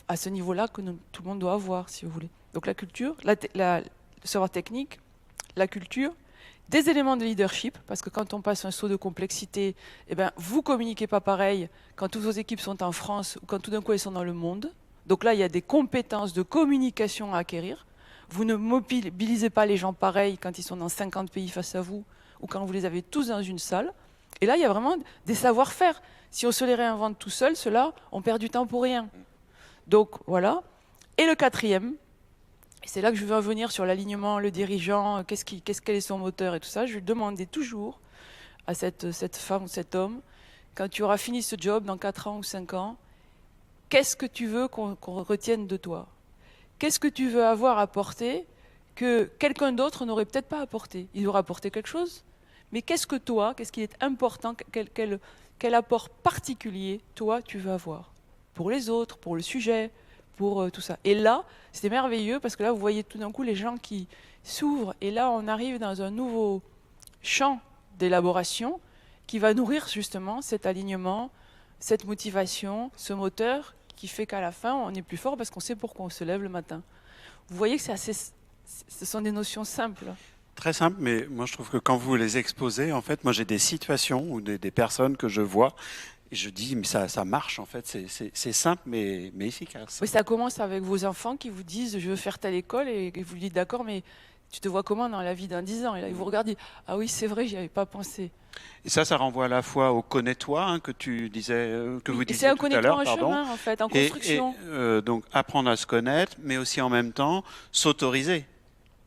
à ce niveau-là, que tout le monde doit avoir, si vous voulez. Donc la culture, le savoir technique, la culture, des éléments de leadership, parce que quand on passe un saut de complexité, eh ben, vous communiquez pas pareil quand toutes vos équipes sont en France ou quand tout d'un coup elles sont dans le monde. Donc là, il y a des compétences de communication à acquérir. Vous ne mobilisez pas les gens pareils quand ils sont dans 50 pays face à vous ou quand vous les avez tous dans une salle. Et là, il y a vraiment des savoir-faire. Si on se les réinvente tout seul, ceux-là, on perd du temps pour rien. Donc voilà. Et le quatrième, c'est là que je veux revenir sur l'alignement, le dirigeant, quel est son moteur et tout ça. Je lui demandais toujours à cette femme ou cet homme, quand tu auras fini ce job dans 4 ans ou 5 ans, qu'est-ce que tu veux qu'on retienne de toi? Qu'est-ce que tu veux avoir apporté que quelqu'un d'autre n'aurait peut-être pas apporté? Il aura apporté quelque chose, mais qu'est-ce qu'il est important, quel apport particulier, toi, tu veux avoir? Pour les autres, pour le sujet, pour tout ça. Et là, c'était merveilleux, parce que là, vous voyez tout d'un coup les gens qui s'ouvrent, et là, on arrive dans un nouveau champ d'élaboration qui va nourrir justement cet alignement, cette motivation, ce moteur qui fait qu'à la fin, on est plus fort parce qu'on sait pourquoi on se lève le matin. Vous voyez que ce sont des notions simples. Très simple, mais moi je trouve que quand vous les exposez, en fait, moi j'ai des situations ou des personnes que je vois et je dis, mais ça marche en fait, c'est simple mais efficace. Oui, ça commence avec vos enfants qui vous disent, je veux faire telle école, et vous lui dites, d'accord, mais tu te vois comment dans la vie d'un 10 ans? Et là, ils vous regardent, ah oui, c'est vrai, j'y avais pas pensé. Et ça renvoie à la fois au connais-toi que tu disais, que vous disiez tout à l'heure, c'est un connais-toi, un chemin en fait, en construction. Donc apprendre à se connaître, mais aussi en même temps s'autoriser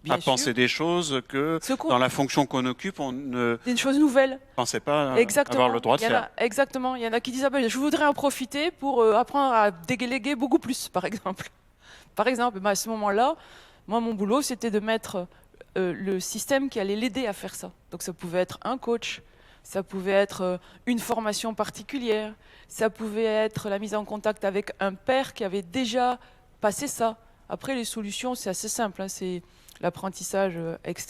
à penser des choses que dans la fonction qu'on occupe, on ne des choses nouvelles. Pensait pas avoir le droit de faire. Exactement. Il y en a qui disent, je voudrais en profiter pour apprendre à déléguer beaucoup plus, par exemple. Par exemple, à ce moment-là, moi, mon boulot, c'était de mettre le système qui allait l'aider à faire ça. Donc ça pouvait être un coach, ça pouvait être une formation particulière, ça pouvait être la mise en contact avec un père qui avait déjà passé ça. Après, les solutions, c'est assez simple, hein, c'est l'apprentissage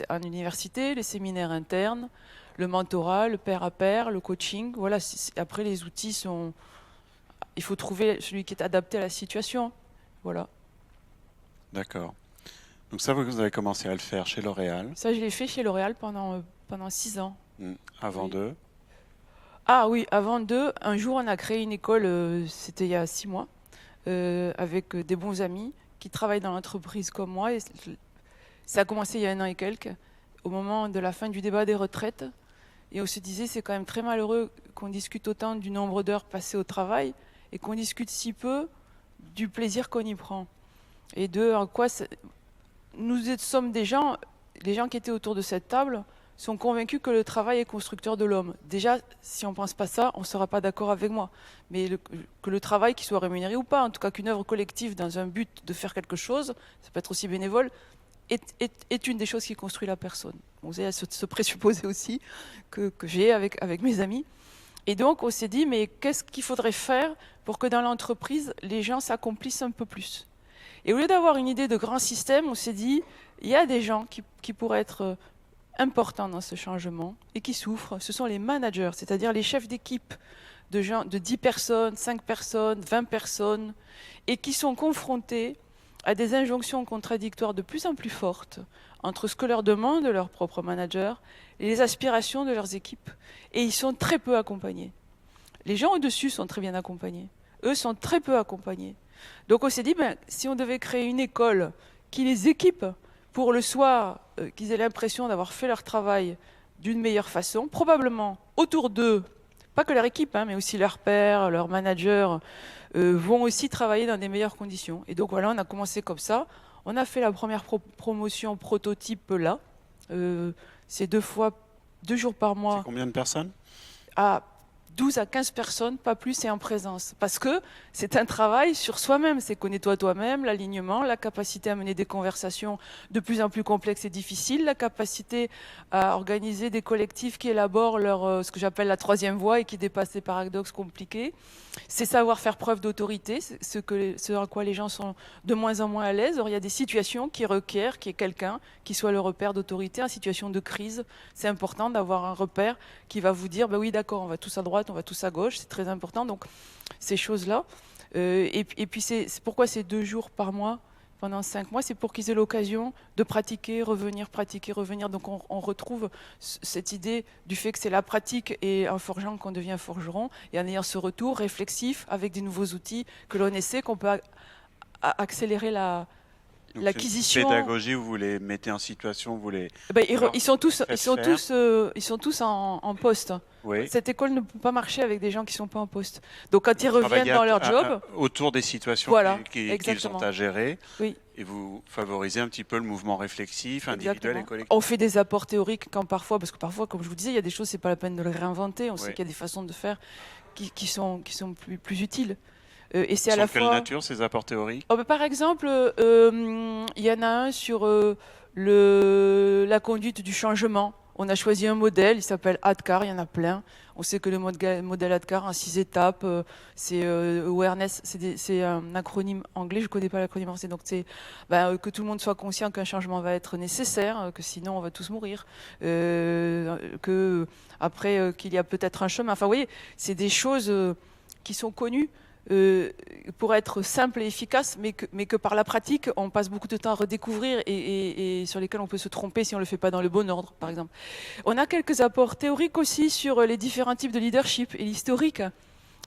en université, les séminaires internes, le mentorat, le pair à pair, le coaching. Voilà, après, les outils sont... Il faut trouver celui qui est adapté à la situation. Voilà. D'accord. Donc ça, vous avez commencé à le faire chez L'Oréal. Ça, je l'ai fait chez L'Oréal pendant 6 ans. Avant Oui. d'eux. Ah oui, avant d'eux, un jour, on a créé une école, c'était il y a 6 mois, avec des bons amis qui travaillent dans l'entreprise comme moi. Et ça a commencé il y a 1 an et quelques, au moment de la fin du débat des retraites. Et on se disait, c'est quand même très malheureux qu'on discute autant du nombre d'heures passées au travail et qu'on discute si peu du plaisir qu'on y prend. Et en quoi nous sommes des gens, les gens qui étaient autour de cette table sont convaincus que le travail est constructeur de l'homme. Déjà, si on ne pense pas ça, on ne sera pas d'accord avec moi. Mais que le travail, qu'il soit rémunéré ou pas, en tout cas qu'une œuvre collective dans un but de faire quelque chose, ça peut être aussi bénévole, est une des choses qui construit la personne. Vous avez ce présupposé aussi que j'ai avec mes amis. Et donc, on s'est dit, mais qu'est-ce qu'il faudrait faire pour que dans l'entreprise, les gens s'accomplissent un peu plus? Et au lieu d'avoir une idée de grand système, on s'est dit, il y a des gens qui pourraient être importants dans ce changement et qui souffrent. Ce sont les managers, c'est-à-dire les chefs d'équipe de 10 personnes, 5 personnes, 20 personnes, et qui sont confrontés à des injonctions contradictoires de plus en plus fortes entre ce que leur demande leur propre manager et les aspirations de leurs équipes. Et ils sont très peu accompagnés. Les gens au-dessus sont très bien accompagnés. Eux sont très peu accompagnés. Donc on s'est dit, si on devait créer une école qui les équipe pour le soir, qu'ils aient l'impression d'avoir fait leur travail d'une meilleure façon, probablement autour d'eux, pas que leur équipe, mais aussi leurs pairs, leurs managers, vont aussi travailler dans des meilleures conditions. Et donc voilà, on a commencé comme ça. On a fait la première promotion prototype là. C'est 2 jours par mois. C'est combien de personnes? À 12 à 15 personnes, pas plus, et en présence. Parce que c'est un travail sur soi-même. C'est connais-toi toi-même, l'alignement, la capacité à mener des conversations de plus en plus complexes et difficiles, la capacité à organiser des collectifs qui élaborent ce que j'appelle la 3e voie et qui dépassent les paradoxes compliqués. C'est savoir faire preuve d'autorité, ce à quoi les gens sont de moins en moins à l'aise. Or, il y a des situations qui requièrent qu'il y ait quelqu'un qui soit le repère d'autorité. En situation de crise, c'est important d'avoir un repère qui va vous dire, oui, d'accord, on va tous à droite, on va tous à gauche, c'est très important. Donc, ces choses-là. Et puis, c'est pourquoi c'est 2 jours par mois pendant 5 mois, c'est pour qu'ils aient l'occasion de pratiquer, revenir, pratiquer, revenir. Donc on retrouve cette idée du fait que c'est la pratique et en forgeant qu'on devient forgeron, et en ayant ce retour réflexif avec des nouveaux outils que l'on essaie, qu'on peut accélérer l'acquisition. Pédagogie, vous les mettez en situation, vous les... Ils sont tous en poste. Oui. Cette école ne peut pas marcher avec des gens qui ne sont pas en poste. Donc quand ils reviennent dans leur job... autour des situations voilà, qu'ils ont à gérer. Oui. Et vous favorisez un petit peu le mouvement réflexif, individuel et collectif. On fait des apports théoriques parce que parfois, comme je vous disais, il y a des choses, c'est pas la peine de les réinventer. On sait qu'il y a des façons de faire qui sont plus utiles. Et c'est à la fois... Quelle nature, ces apports théoriques? Par exemple, il y en a un sur la conduite du changement. On a choisi un modèle, il s'appelle ADKAR, il y en a plein. On sait que le modèle ADKAR en 6 étapes, c'est awareness, c'est un acronyme anglais, je ne connais pas l'acronyme français, donc c'est que tout le monde soit conscient qu'un changement va être nécessaire, que sinon on va tous mourir, qu'il y a peut-être un chemin. Enfin, vous voyez, c'est des choses qui sont connues. Pour être simple et efficace, mais que par la pratique, on passe beaucoup de temps à redécouvrir et sur lesquels on peut se tromper si on ne le fait pas dans le bon ordre, par exemple. On a quelques apports théoriques aussi sur les différents types de leadership et l'historique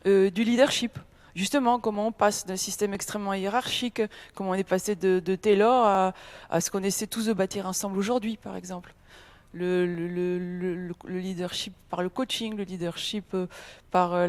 du leadership. Justement, comment on passe d'un système extrêmement hiérarchique, comment on est passé de Taylor à ce qu'on essaie tous de bâtir ensemble aujourd'hui, par exemple. Le leadership par le coaching, le leadership par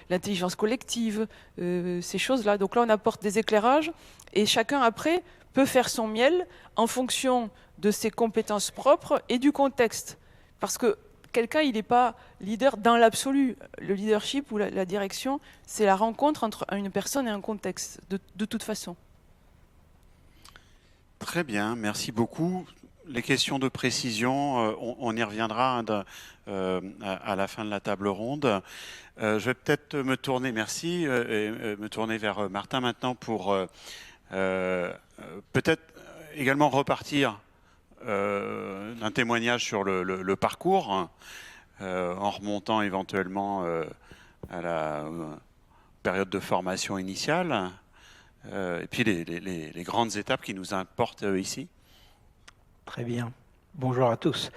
l'intelligence collective, ces choses-là. Donc là, on apporte des éclairages et chacun, après, peut faire son miel en fonction de ses compétences propres et du contexte. Parce que quelqu'un, il n'est pas leader dans l'absolu. Le leadership ou la direction, c'est la rencontre entre une personne et un contexte, de toute façon. Très bien, merci beaucoup. les questions de précision, on y reviendra à la fin de la table ronde. Je vais peut-être me tourner, merci, et me tourner vers Martin maintenant pour peut-être également repartir d'un témoignage sur le parcours, en remontant éventuellement à la période de formation initiale, et puis les grandes étapes qui nous importent ici. Très bien. Bonjour à tous.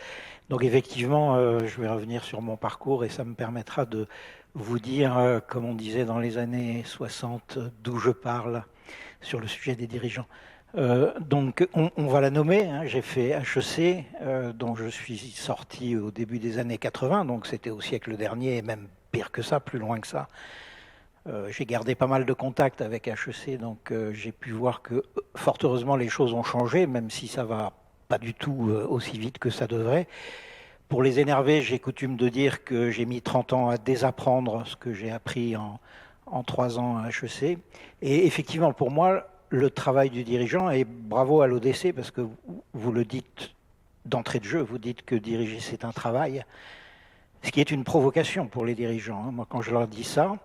Donc effectivement, je vais revenir sur mon parcours et ça me permettra de vous dire, comme on disait dans les années 60, d'où je parle sur le sujet des dirigeants. Donc on va la nommer, hein. J'ai fait HEC, dont je suis sorti au début des années 80, donc c'était au siècle dernier, et même pire que ça, plus loin que ça. J'ai gardé pas mal de contacts avec HEC, donc j'ai pu voir que fort heureusement les choses ont changé, même si ça va pas du tout aussi vite que ça devrait. Pour les énerver, j'ai coutume de dire que j'ai mis 30 ans à désapprendre ce que j'ai appris en 3 ans à HEC. Et effectivement, pour moi, le travail du dirigeant, et bravo à l'ODC, parce que vous le dites d'entrée de jeu, vous dites que diriger, c'est un travail, ce qui est une provocation pour les dirigeants. Moi, quand je leur dis ça,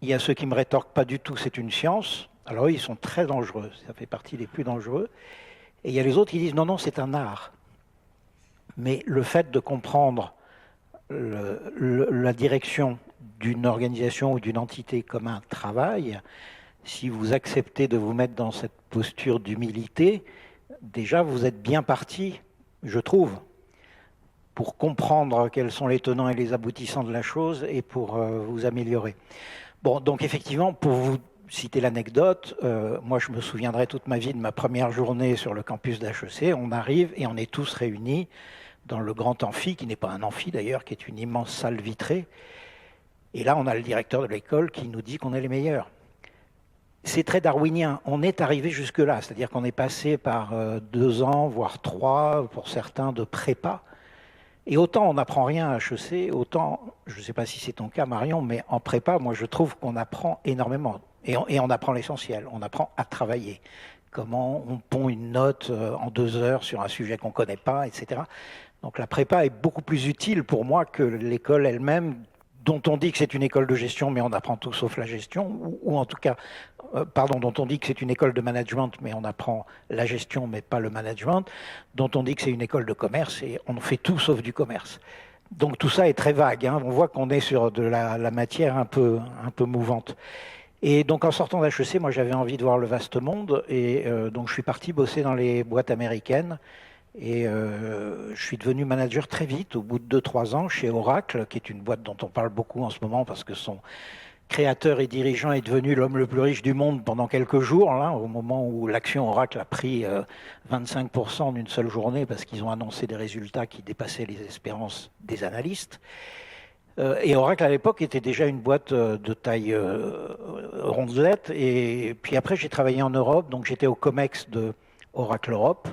il y a ceux qui me rétorquent pas du tout, c'est une science. Alors eux, ils sont très dangereux, ça fait partie des plus dangereux. Et il y a les autres qui disent non, non, c'est un art. Mais le fait de comprendre la direction d'une organisation ou d'une entité comme un travail, si vous acceptez de vous mettre dans cette posture d'humilité, déjà vous êtes bien parti, je trouve, pour comprendre quels sont les tenants et les aboutissants de la chose et pour vous améliorer. Bon, donc effectivement, pour vous citer l'anecdote, moi je me souviendrai toute ma vie de ma première journée sur le campus d'HEC. On arrive et on est tous réunis dans le grand amphi, qui n'est pas un amphi d'ailleurs, qui est une immense salle vitrée. Et là, on a le directeur de l'école qui nous dit qu'on est les meilleurs. C'est très darwinien. On est arrivé jusque-là, c'est-à-dire qu'on est passé par 2 ans, voire 3, pour certains, de prépa. Et autant on n'apprend rien à HEC, autant, je ne sais pas si c'est ton cas Marion, mais en prépa, moi je trouve qu'on apprend énormément. Et on apprend l'essentiel, on apprend à travailler. Comment on pond une note en 2 heures sur un sujet qu'on ne connaît pas, etc. Donc la prépa est beaucoup plus utile pour moi que l'école elle-même, dont on dit que c'est une école de gestion, mais on apprend tout sauf la gestion, ou en tout cas, dont on dit que c'est une école de management, mais on apprend la gestion, mais pas le management, dont on dit que c'est une école de commerce, et on fait tout sauf du commerce. Donc tout ça est très vague, hein. On voit qu'on est sur de la matière un peu mouvante. Et donc en sortant d'HEC, moi j'avais envie de voir le vaste monde, et donc je suis parti bosser dans les boîtes américaines. Et je suis devenu manager très vite, au bout de 2-3 ans, chez Oracle, qui est une boîte dont on parle beaucoup en ce moment parce que son créateur et dirigeant est devenu l'homme le plus riche du monde pendant quelques jours, là, au moment où l'action Oracle a pris 25% en une seule journée parce qu'ils ont annoncé des résultats qui dépassaient les espérances des analystes. Et Oracle, à l'époque, était déjà une boîte de taille rondelette. Et puis après, j'ai travaillé en Europe, donc j'étais au COMEX de Oracle Europe.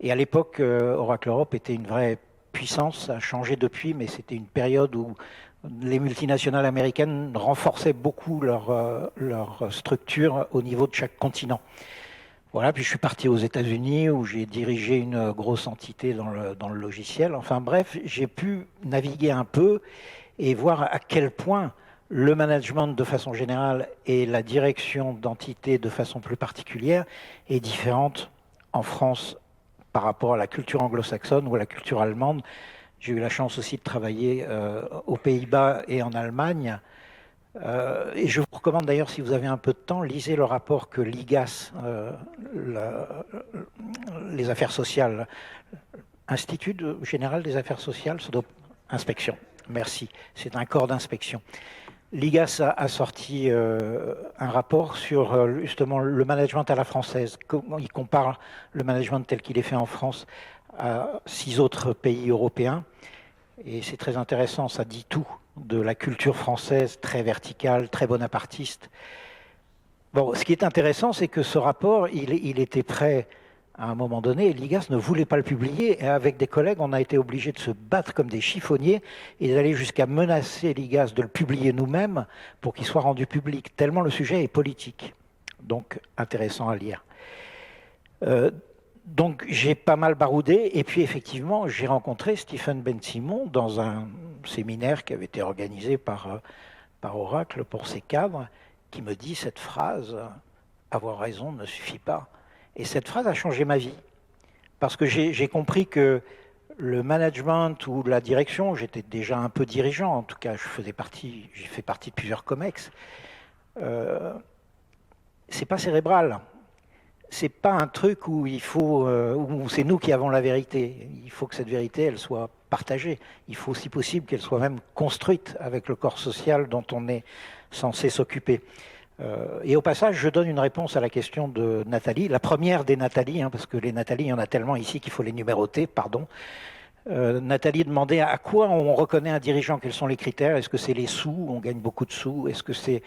Et à l'époque, Oracle Europe était une vraie puissance, ça a changé depuis, mais c'était une période où les multinationales américaines renforçaient beaucoup leur structure au niveau de chaque continent. Voilà, puis je suis parti aux États-Unis où j'ai dirigé une grosse entité dans le logiciel. Enfin bref, j'ai pu naviguer un peu et voir à quel point le management de façon générale et la direction d'entités de façon plus particulière est différente en France par rapport à la culture anglo-saxonne ou à la culture allemande. J'ai eu la chance aussi de travailler aux Pays-Bas et en Allemagne. Et je vous recommande d'ailleurs, si vous avez un peu de temps, lisez le rapport que l'IGAS, les affaires sociales, Institut général des affaires sociales, inspection, merci, c'est un corps d'inspection. L'IGAS a sorti un rapport sur justement le management à la française. Il compare le management tel qu'il est fait en France à 6 autres pays européens. Et c'est très intéressant, ça dit tout de la culture française, très verticale, très bonapartiste. Bon, ce qui est intéressant, c'est que ce rapport, il était prêt à un moment donné, et l'IGAS ne voulait pas le publier, et avec des collègues, on a été obligés de se battre comme des chiffonniers et d'aller jusqu'à menacer l'IGAS de le publier nous-mêmes pour qu'il soit rendu public, tellement le sujet est politique. Donc, intéressant à lire. Donc j'ai pas mal baroudé et puis effectivement j'ai rencontré Stephen Ben-Simon dans un séminaire qui avait été organisé par Oracle pour ses cadres, qui me dit cette phrase: avoir raison ne suffit pas. Et cette phrase a changé ma vie parce que j'ai compris que le management ou la direction, j'étais déjà un peu dirigeant, en tout cas j'ai fait partie de plusieurs COMEX, c'est pas cérébral. C'est pas un truc où où c'est nous qui avons la vérité. Il faut que cette vérité, elle soit partagée. Il faut, si possible, qu'elle soit même construite avec le corps social dont on est censé s'occuper. Et au passage, je donne une réponse à la question de Nathalie, la première des Nathalie, parce que les Nathalie, il y en a tellement ici qu'il faut les numéroter, pardon. Nathalie demandait à quoi on reconnaît un dirigeant, quels sont les critères, est-ce que c'est les sous, on gagne beaucoup de sous, est-ce que c'est...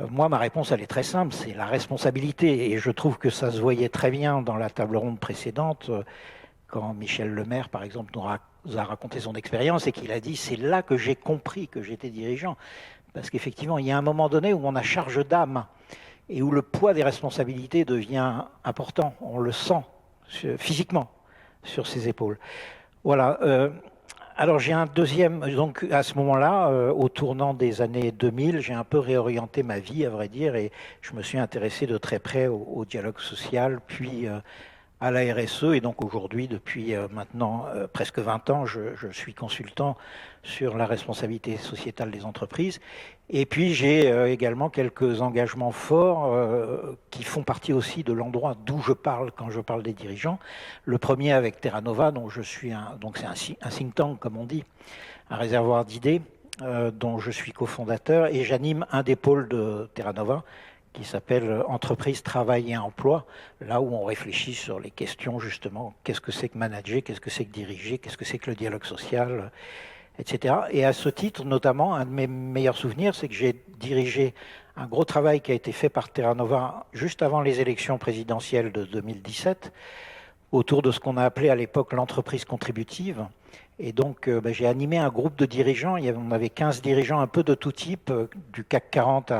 Moi, ma réponse, elle est très simple, c'est la responsabilité. Et je trouve que ça se voyait très bien dans la table ronde précédente, quand Michel Lemaire, par exemple, nous a raconté son expérience et qu'il a dit: c'est là que j'ai compris que j'étais dirigeant. Parce qu'effectivement, il y a un moment donné où on a charge d'âme et où le poids des responsabilités devient important. On le sent physiquement sur ses épaules. Voilà. Alors j'ai un deuxième, donc à ce moment-là, au tournant des années 2000, j'ai un peu réorienté ma vie, à vrai dire, et je me suis intéressé de très près au dialogue social, puis à la RSE, et donc aujourd'hui, depuis maintenant presque 20 ans, je suis consultant sur la responsabilité sociétale des entreprises. Et puis j'ai également quelques engagements forts qui font partie aussi de l'endroit d'où je parle quand je parle des dirigeants. Le premier avec Terra Nova, dont je suis donc c'est un think tank comme on dit, un réservoir d'idées dont je suis cofondateur, et j'anime un des pôles de Terra Nova qui s'appelle Entreprise, Travail et Emploi, là où on réfléchit sur les questions justement, qu'est-ce que c'est que manager, qu'est-ce que c'est que diriger, qu'est-ce que c'est que le dialogue social, etc. Et à ce titre, notamment, un de mes meilleurs souvenirs, c'est que j'ai dirigé un gros travail qui a été fait par Terra Nova juste avant les élections présidentielles de 2017, autour de ce qu'on a appelé à l'époque l'entreprise contributive. Et donc, j'ai animé un groupe de dirigeants. On avait 15 dirigeants un peu de tout type, du CAC 40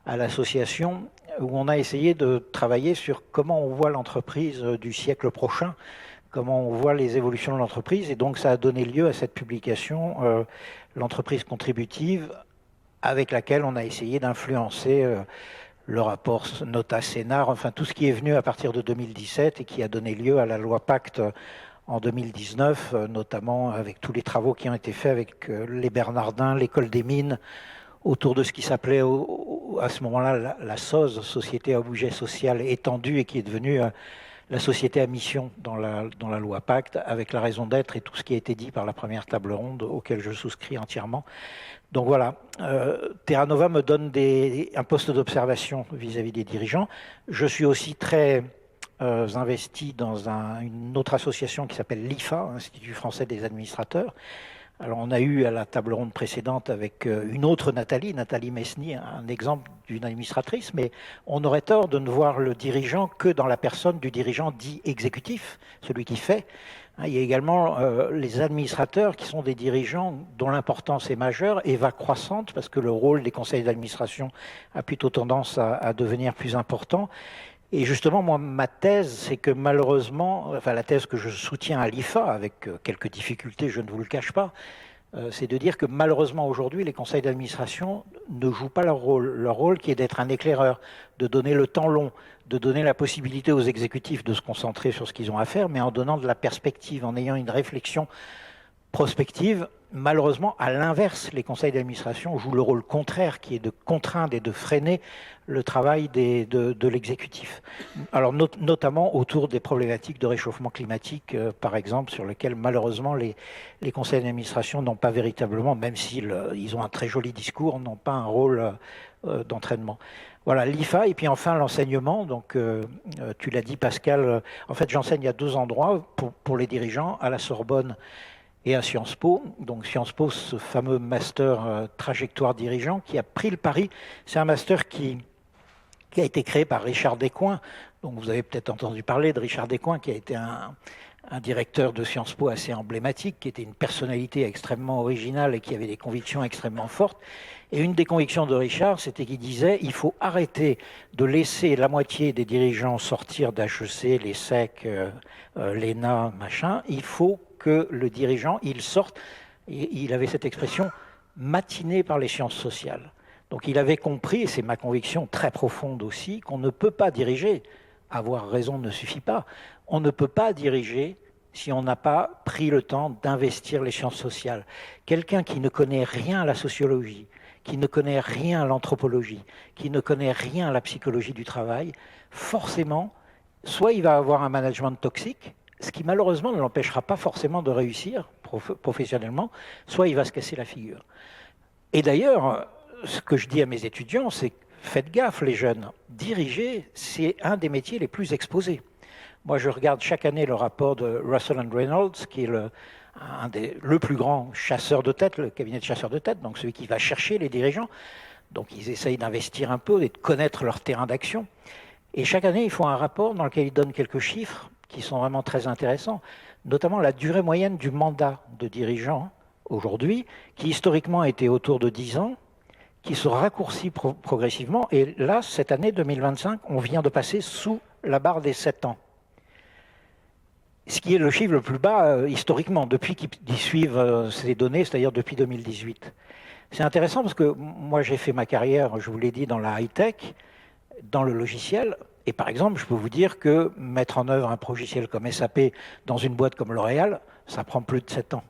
à l'association, où on a essayé de travailler sur comment on voit l'entreprise du siècle prochain, comment on voit les évolutions de l'entreprise. Et donc ça a donné lieu à cette publication, l'entreprise contributive, avec laquelle on a essayé d'influencer le rapport Nota-Sénart, enfin tout ce qui est venu à partir de 2017 et qui a donné lieu à la loi Pacte en 2019, notamment avec tous les travaux qui ont été faits avec les Bernardins, l'école des mines, autour de ce qui s'appelait à ce moment-là la SOS, Société à objet social étendue, et qui est devenue la société à mission dans la loi Pacte, avec la raison d'être et tout ce qui a été dit par la première table ronde, auquel je souscris entièrement. Donc voilà, Terra Nova me donne un poste d'observation vis-à-vis des dirigeants. Je suis aussi très investi dans une autre association qui s'appelle l'IFA, Institut français des administrateurs. Alors on a eu à la table ronde précédente avec une autre Nathalie Mesny, un exemple d'une administratrice, mais on aurait tort de ne voir le dirigeant que dans la personne du dirigeant dit exécutif, celui qui fait. Il y a également les administrateurs qui sont des dirigeants dont l'importance est majeure et va croissante parce que le rôle des conseils d'administration a plutôt tendance à devenir plus important. Et justement, moi, ma thèse, c'est que malheureusement, enfin la thèse que je soutiens à l'IFA, avec quelques difficultés, je ne vous le cache pas, c'est de dire que malheureusement aujourd'hui, les conseils d'administration ne jouent pas leur rôle qui est d'être un éclaireur, de donner le temps long, de donner la possibilité aux exécutifs de se concentrer sur ce qu'ils ont à faire, mais en donnant de la perspective, en ayant une réflexion prospective. Malheureusement, à l'inverse, les conseils d'administration jouent le rôle contraire, qui est de contraindre et de freiner le travail de l'exécutif. Alors notamment autour des problématiques de réchauffement climatique, par exemple, sur lesquelles malheureusement les conseils d'administration n'ont pas véritablement, même s'ils ont un très joli discours, n'ont pas un rôle d'entraînement. Voilà, l'IFA, et puis enfin l'enseignement. Donc, tu l'as dit, Pascal, en fait j'enseigne à 2 endroits pour les dirigeants, à la Sorbonne et à Sciences Po. Donc Sciences Po, ce fameux master trajectoire dirigeant qui a pris le pari. C'est un master qui a été créé par Richard Descoings. Donc vous avez peut-être entendu parler de Richard Descoings, qui a été un un directeur de Sciences Po assez emblématique, qui était une personnalité extrêmement originale et qui avait des convictions extrêmement fortes. Et une des convictions de Richard, c'était qu'il disait il faut arrêter de laisser la moitié des dirigeants sortir d'HEC, les SEC, l'ENA, machin. Il faut que le dirigeant, il sorte, et il avait cette expression, matiné par les sciences sociales. Donc il avait compris, et c'est ma conviction très profonde aussi, qu'on ne peut pas diriger, avoir raison ne suffit pas, on ne peut pas diriger si on n'a pas pris le temps d'investir les sciences sociales. Quelqu'un qui ne connaît rien à la sociologie, qui ne connaît rien à l'anthropologie, qui ne connaît rien à la psychologie du travail, forcément, soit il va avoir un management toxique, ce qui malheureusement ne l'empêchera pas forcément de réussir professionnellement, soit il va se casser la figure. Et d'ailleurs, ce que je dis à mes étudiants, c'est faites gaffe les jeunes, diriger, c'est un des métiers les plus exposés. Moi, je regarde chaque année le rapport de Russell and Reynolds, qui est le plus grand chasseur de tête, le cabinet de chasseurs de tête, donc celui qui va chercher les dirigeants. Donc, ils essayent d'investir un peu et de connaître leur terrain d'action. Et chaque année, ils font un rapport dans lequel ils donnent quelques chiffres qui sont vraiment très intéressants, notamment la durée moyenne du mandat de dirigeant aujourd'hui, qui historiquement était autour de 10 ans, qui se raccourcit progressivement. Et là, cette année 2025, on vient de passer sous la barre des 7 ans. Ce qui est le chiffre le plus bas historiquement, depuis qu'ils suivent ces données, c'est-à-dire depuis 2018. C'est intéressant parce que moi, j'ai fait ma carrière, je vous l'ai dit, dans la high-tech, dans le logiciel. Et par exemple, je peux vous dire que mettre en œuvre un logiciel comme SAP dans une boîte comme L'Oréal, ça prend plus de 7 ans,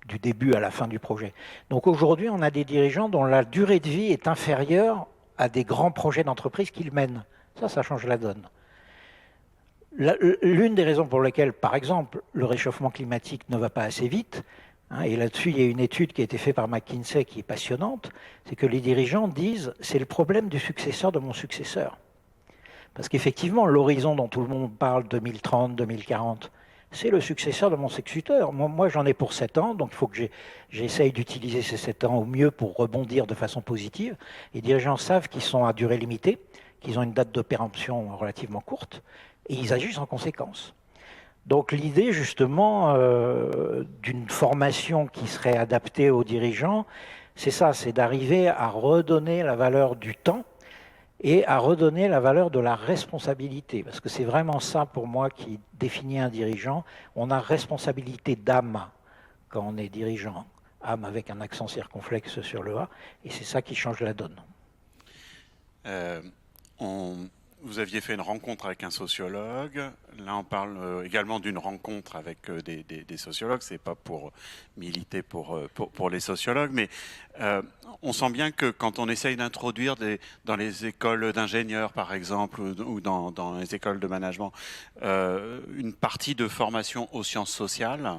du début à la fin du projet. Donc aujourd'hui, on a des dirigeants dont la durée de vie est inférieure à des grands projets d'entreprise qu'ils mènent. Ça change la donne. L'une des raisons pour lesquelles, par exemple, le réchauffement climatique ne va pas assez vite, et là-dessus, il y a une étude qui a été faite par McKinsey qui est passionnante, c'est que les dirigeants disent « c'est le problème du successeur de mon successeur ». Parce qu'effectivement, l'horizon dont tout le monde parle, 2030, 2040, c'est le successeur de mon successeur. Moi j'en ai pour 7 ans, donc il faut que j'essaye d'utiliser ces 7 ans au mieux pour rebondir de façon positive. Les dirigeants savent qu'ils sont à durée limitée, qu'ils ont une date de péremption relativement courte, et ils agissent en conséquence. Donc l'idée justement d'une formation qui serait adaptée aux dirigeants, c'est ça, c'est d'arriver à redonner la valeur du temps et à redonner la valeur de la responsabilité. Parce que c'est vraiment ça pour moi qui définit un dirigeant. On a responsabilité d'âme quand on est dirigeant, âme avec un accent circonflexe sur le A, et c'est ça qui change la donne. Vous aviez fait une rencontre avec un sociologue. Là, on parle également d'une rencontre avec des sociologues. C'est pas pour militer pour les sociologues, mais on sent bien que quand on essaye d'introduire dans les écoles d'ingénieurs, par exemple, ou dans les écoles de management, une partie de formation aux sciences sociales,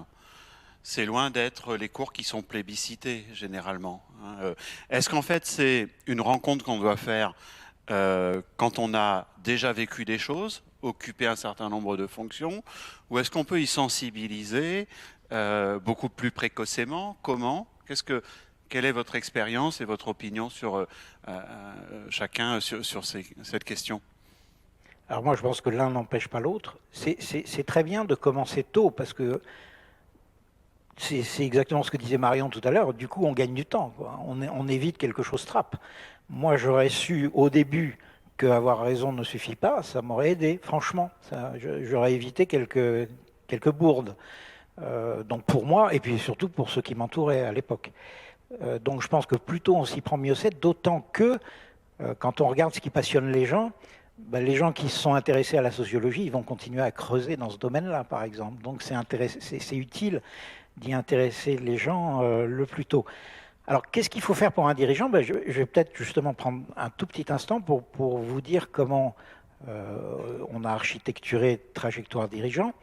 c'est loin d'être les cours qui sont plébiscités généralement. Est-ce qu'en fait, c'est une rencontre qu'on doit faire quand on a déjà vécu des choses, occupé un certain nombre de fonctions, ou est-ce qu'on peut y sensibiliser beaucoup plus précocement? Comment? Quelle est votre expérience et votre opinion sur chacun sur cette question? Alors moi, je pense que l'un n'empêche pas l'autre. C'est très bien de commencer tôt, parce que c'est exactement ce que disait Marion tout à l'heure. Du coup, on gagne du temps, quoi. On évite quelque chose trappe. Moi, j'aurais su au début qu'avoir raison ne suffit pas, ça m'aurait aidé, franchement. J'aurais évité quelques bourdes. Donc pour moi, et puis surtout pour ceux qui m'entouraient à l'époque. Donc je pense que plus tôt on s'y prend, mieux c'est, d'autant que quand on regarde ce qui passionne les gens qui se sont intéressés à la sociologie, ils vont continuer à creuser dans ce domaine-là, par exemple. Donc c'est utile d'y intéresser les gens le plus tôt. Alors, qu'est-ce qu'il faut faire pour un dirigeant? Je vais peut-être justement prendre un tout petit instant pour vous dire comment on a architecturé Trajectoire Dirigeant,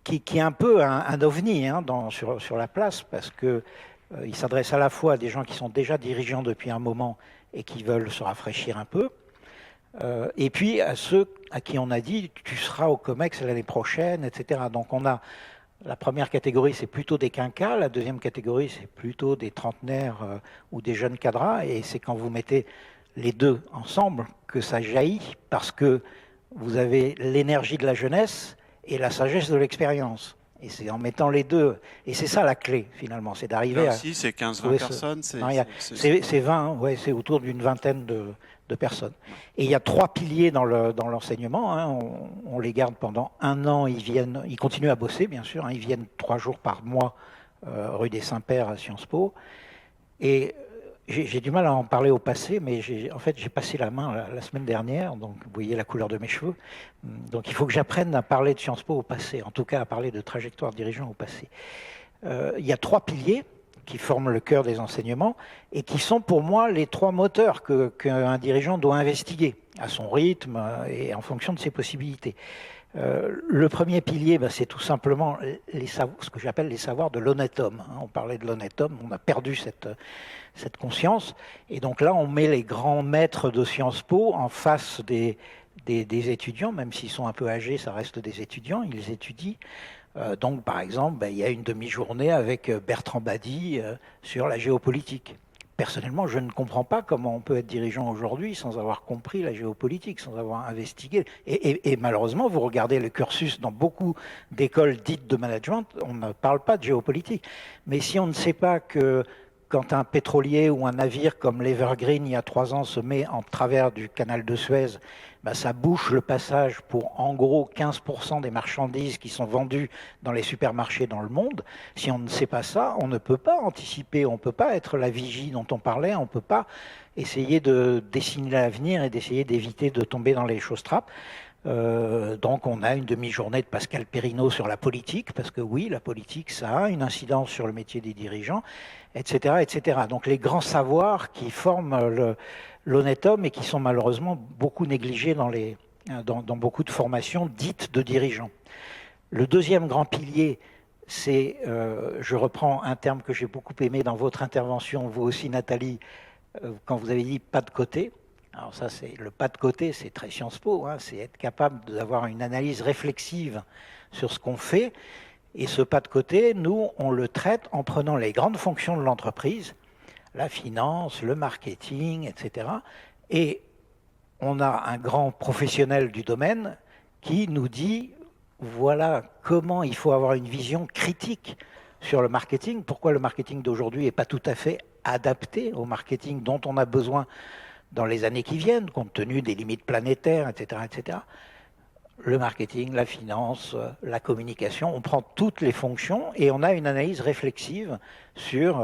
qui est un peu un ovni sur la place, parce qu'il s'adresse à la fois à des gens qui sont déjà dirigeants depuis un moment et qui veulent se rafraîchir un peu, et puis à ceux à qui on a dit « tu seras au COMEX l'année prochaine », etc. Donc on a... La première catégorie, c'est plutôt des quinquas. La deuxième catégorie, c'est plutôt des trentenaires ou des jeunes cadras. Et c'est quand vous mettez les deux ensemble que ça jaillit, parce que vous avez l'énergie de la jeunesse et la sagesse de l'expérience. Et c'est en mettant les deux, et c'est ça la clé finalement, c'est d'arriver à... Aussi, c'est 15-20 personnes. C'est 20, ouais, c'est autour d'une vingtaine de personnes. Et il y a 3 piliers dans l'enseignement, hein. On les garde pendant 1 an, ils continuent à bosser bien sûr, hein. Ils viennent 3 jours par mois rue des Saints-Pères à Sciences Po. Et j'ai du mal à en parler au passé, mais en fait j'ai passé la main la semaine dernière, donc vous voyez la couleur de mes cheveux. Donc il faut que j'apprenne à parler de Sciences Po au passé, en tout cas à parler de trajectoire dirigeant au passé. Il y a 3 piliers qui forment le cœur des enseignements et qui sont pour moi les 3 moteurs qu'un dirigeant doit investiguer à son rythme et en fonction de ses possibilités. Le premier pilier, c'est tout simplement ce que j'appelle les savoirs de l'honnête homme. On parlait de l'honnête homme, on a perdu cette conscience. Et donc là, on met les grands maîtres de Sciences Po en face des étudiants, même s'ils sont un peu âgés, ça reste des étudiants, ils étudient. Donc par exemple, il y a une demi-journée avec Bertrand Badi sur la géopolitique. Personnellement, je ne comprends pas comment on peut être dirigeant aujourd'hui sans avoir compris la géopolitique, sans avoir investigué. Et malheureusement, vous regardez le cursus dans beaucoup d'écoles dites de management, on ne parle pas de géopolitique. Mais si on ne sait pas que quand un pétrolier ou un navire comme l'Evergreen, il y a 3 ans, se met en travers du canal de Suez, ça bouche le passage pour en gros 15% des marchandises qui sont vendues dans les supermarchés dans le monde. Si on ne sait pas ça, on ne peut pas anticiper, on ne peut pas être la vigie dont on parlait, on ne peut pas essayer de dessiner l'avenir et d'essayer d'éviter de tomber dans les choses-trappes. Donc on a une demi-journée de Pascal Perrineau sur la politique, parce que oui, la politique, ça a une incidence sur le métier des dirigeants, etc., etc. Donc les grands savoirs qui forment l'honnête homme et qui sont malheureusement beaucoup négligés dans beaucoup de formations dites de dirigeants. Le deuxième grand pilier, c'est, je reprends un terme que j'ai beaucoup aimé dans votre intervention, vous aussi Nathalie, quand vous avez dit pas de côté. Alors ça, c'est le pas de côté, c'est très Sciences Po, hein, c'est être capable d'avoir une analyse réflexive sur ce qu'on fait. Et ce pas de côté, nous, on le traite en prenant les grandes fonctions de l'entreprise, la finance, le marketing, etc. Et on a un grand professionnel du domaine qui nous dit, voilà comment il faut avoir une vision critique sur le marketing, pourquoi le marketing d'aujourd'hui n'est pas tout à fait adapté au marketing dont on a besoin dans les années qui viennent, compte tenu des limites planétaires, etc., etc. Le marketing, la finance, la communication, on prend toutes les fonctions et on a une analyse réflexive sur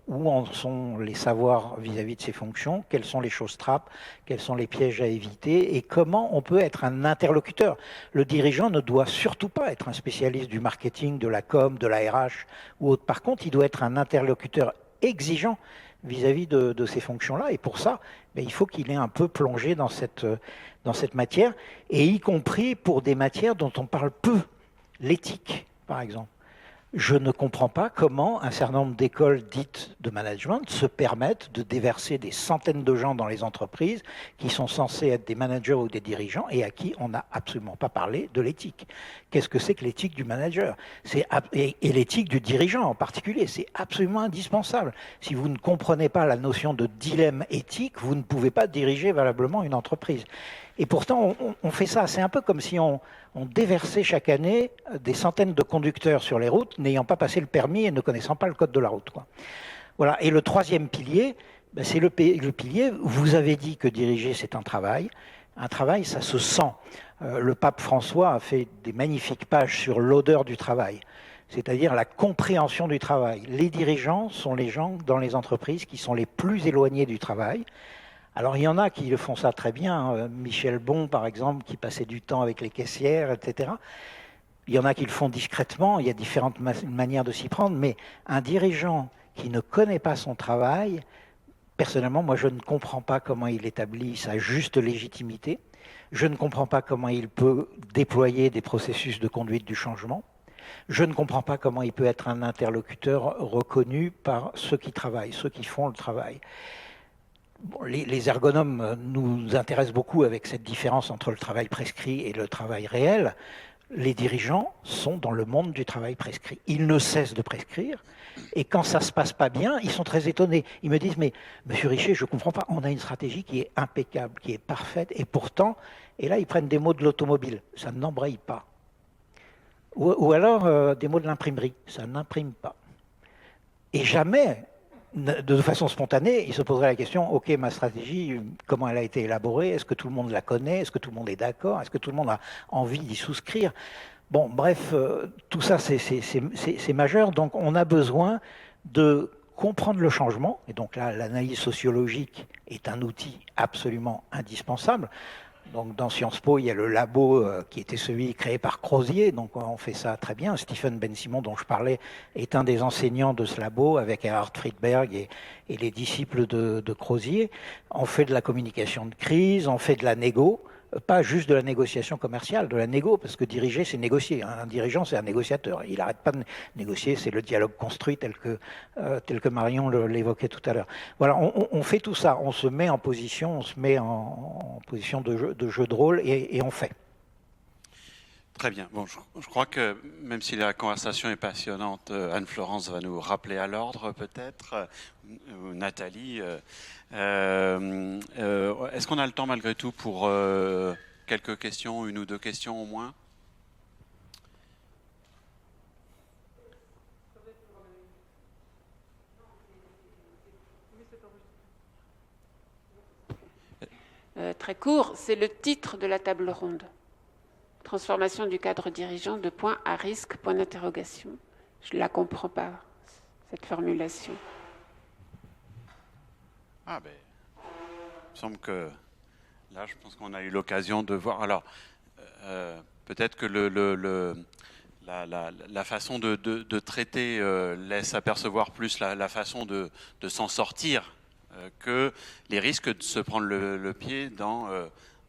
où en sont les savoirs vis-à-vis de ces fonctions, quelles sont les choses trappes, quels sont les pièges à éviter et comment on peut être un interlocuteur. Le dirigeant ne doit surtout pas être un spécialiste du marketing, de la com, de la RH ou autre. Par contre, il doit être un interlocuteur exigeant vis-à-vis de ces fonctions-là. Et pour ça, il faut qu'il ait un peu plongé dans cette matière, et y compris pour des matières dont on parle peu. L'éthique, par exemple. Je ne comprends pas comment un certain nombre d'écoles dites de management se permettent de déverser des centaines de gens dans les entreprises qui sont censés être des managers ou des dirigeants et à qui on n'a absolument pas parlé de l'éthique. Qu'est-ce que c'est que l'éthique du manager ? Et l'éthique du dirigeant en particulier, c'est absolument indispensable. Si vous ne comprenez pas la notion de dilemme éthique, vous ne pouvez pas diriger valablement une entreprise. Et pourtant, on fait ça. C'est un peu comme si on déversait chaque année des centaines de conducteurs sur les routes, n'ayant pas passé le permis et ne connaissant pas le code de la route, quoi. Voilà. Et le troisième pilier, c'est le pilier, vous avez dit que diriger, c'est un travail. Un travail, ça se sent. Le pape François a fait des magnifiques pages sur l'odeur du travail, c'est-à-dire la compréhension du travail. Les dirigeants sont les gens dans les entreprises qui sont les plus éloignés du travail. Alors il y en a qui font ça très bien, Michel Bon par exemple, qui passait du temps avec les caissières, etc. Il y en a qui le font discrètement, il y a différentes manières de s'y prendre, mais un dirigeant qui ne connaît pas son travail, personnellement, moi je ne comprends pas comment il établit sa juste légitimité, je ne comprends pas comment il peut déployer des processus de conduite du changement, je ne comprends pas comment il peut être un interlocuteur reconnu par ceux qui travaillent, ceux qui font le travail. Bon, les ergonomes nous intéressent beaucoup avec cette différence entre le travail prescrit et le travail réel. Les dirigeants sont dans le monde du travail prescrit. Ils ne cessent de prescrire et quand ça ne se passe pas bien, ils sont très étonnés. Ils me disent « mais Monsieur Richer, je ne comprends pas, on a une stratégie qui est impeccable, qui est parfaite et pourtant… » Et là, ils prennent des mots de l'automobile. Ça n'embraye pas. Ou alors des mots de l'imprimerie, ça n'imprime pas. Et jamais, de façon spontanée, il se poserait la question, ok, ma stratégie, comment elle a été élaborée, est-ce que tout le monde la connaît, est-ce que tout le monde est d'accord, est-ce que tout le monde a envie d'y souscrire? Bon, bref, tout ça c'est majeur, donc on a besoin de comprendre le changement, et donc là l'analyse sociologique est un outil absolument indispensable. Donc dans Sciences Po, il y a le labo qui était celui créé par Crozier, donc on fait ça très bien. Stephen Ben-Simon, dont je parlais, est un des enseignants de ce labo avec Erhard Friedberg et les disciples de Crozier. On fait de la communication de crise, on fait de la négo, pas juste de la négociation commerciale, de la négo, parce que diriger, c'est négocier. Un dirigeant, c'est un négociateur. Il n'arrête pas de négocier, c'est le dialogue construit tel que Marion l'évoquait tout à l'heure. Voilà, on fait tout ça, on se met en position, de jeu de rôle et on fait. Très bien. Bon, je crois que même si la conversation est passionnante, Anne-Florence va nous rappeler à l'ordre peut-être, Nathalie. Est-ce qu'on a le temps malgré tout pour quelques questions, une ou deux questions au moins? Très court, c'est le titre de la table ronde. Transformation du cadre dirigeant de point à risque, point d'interrogation. Je ne la comprends pas, cette formulation. Ah ben, il me semble que là, je pense qu'on a eu l'occasion de voir. Alors, peut-être que la façon de traiter laisse apercevoir plus la façon de s'en sortir que les risques de se prendre le pied dans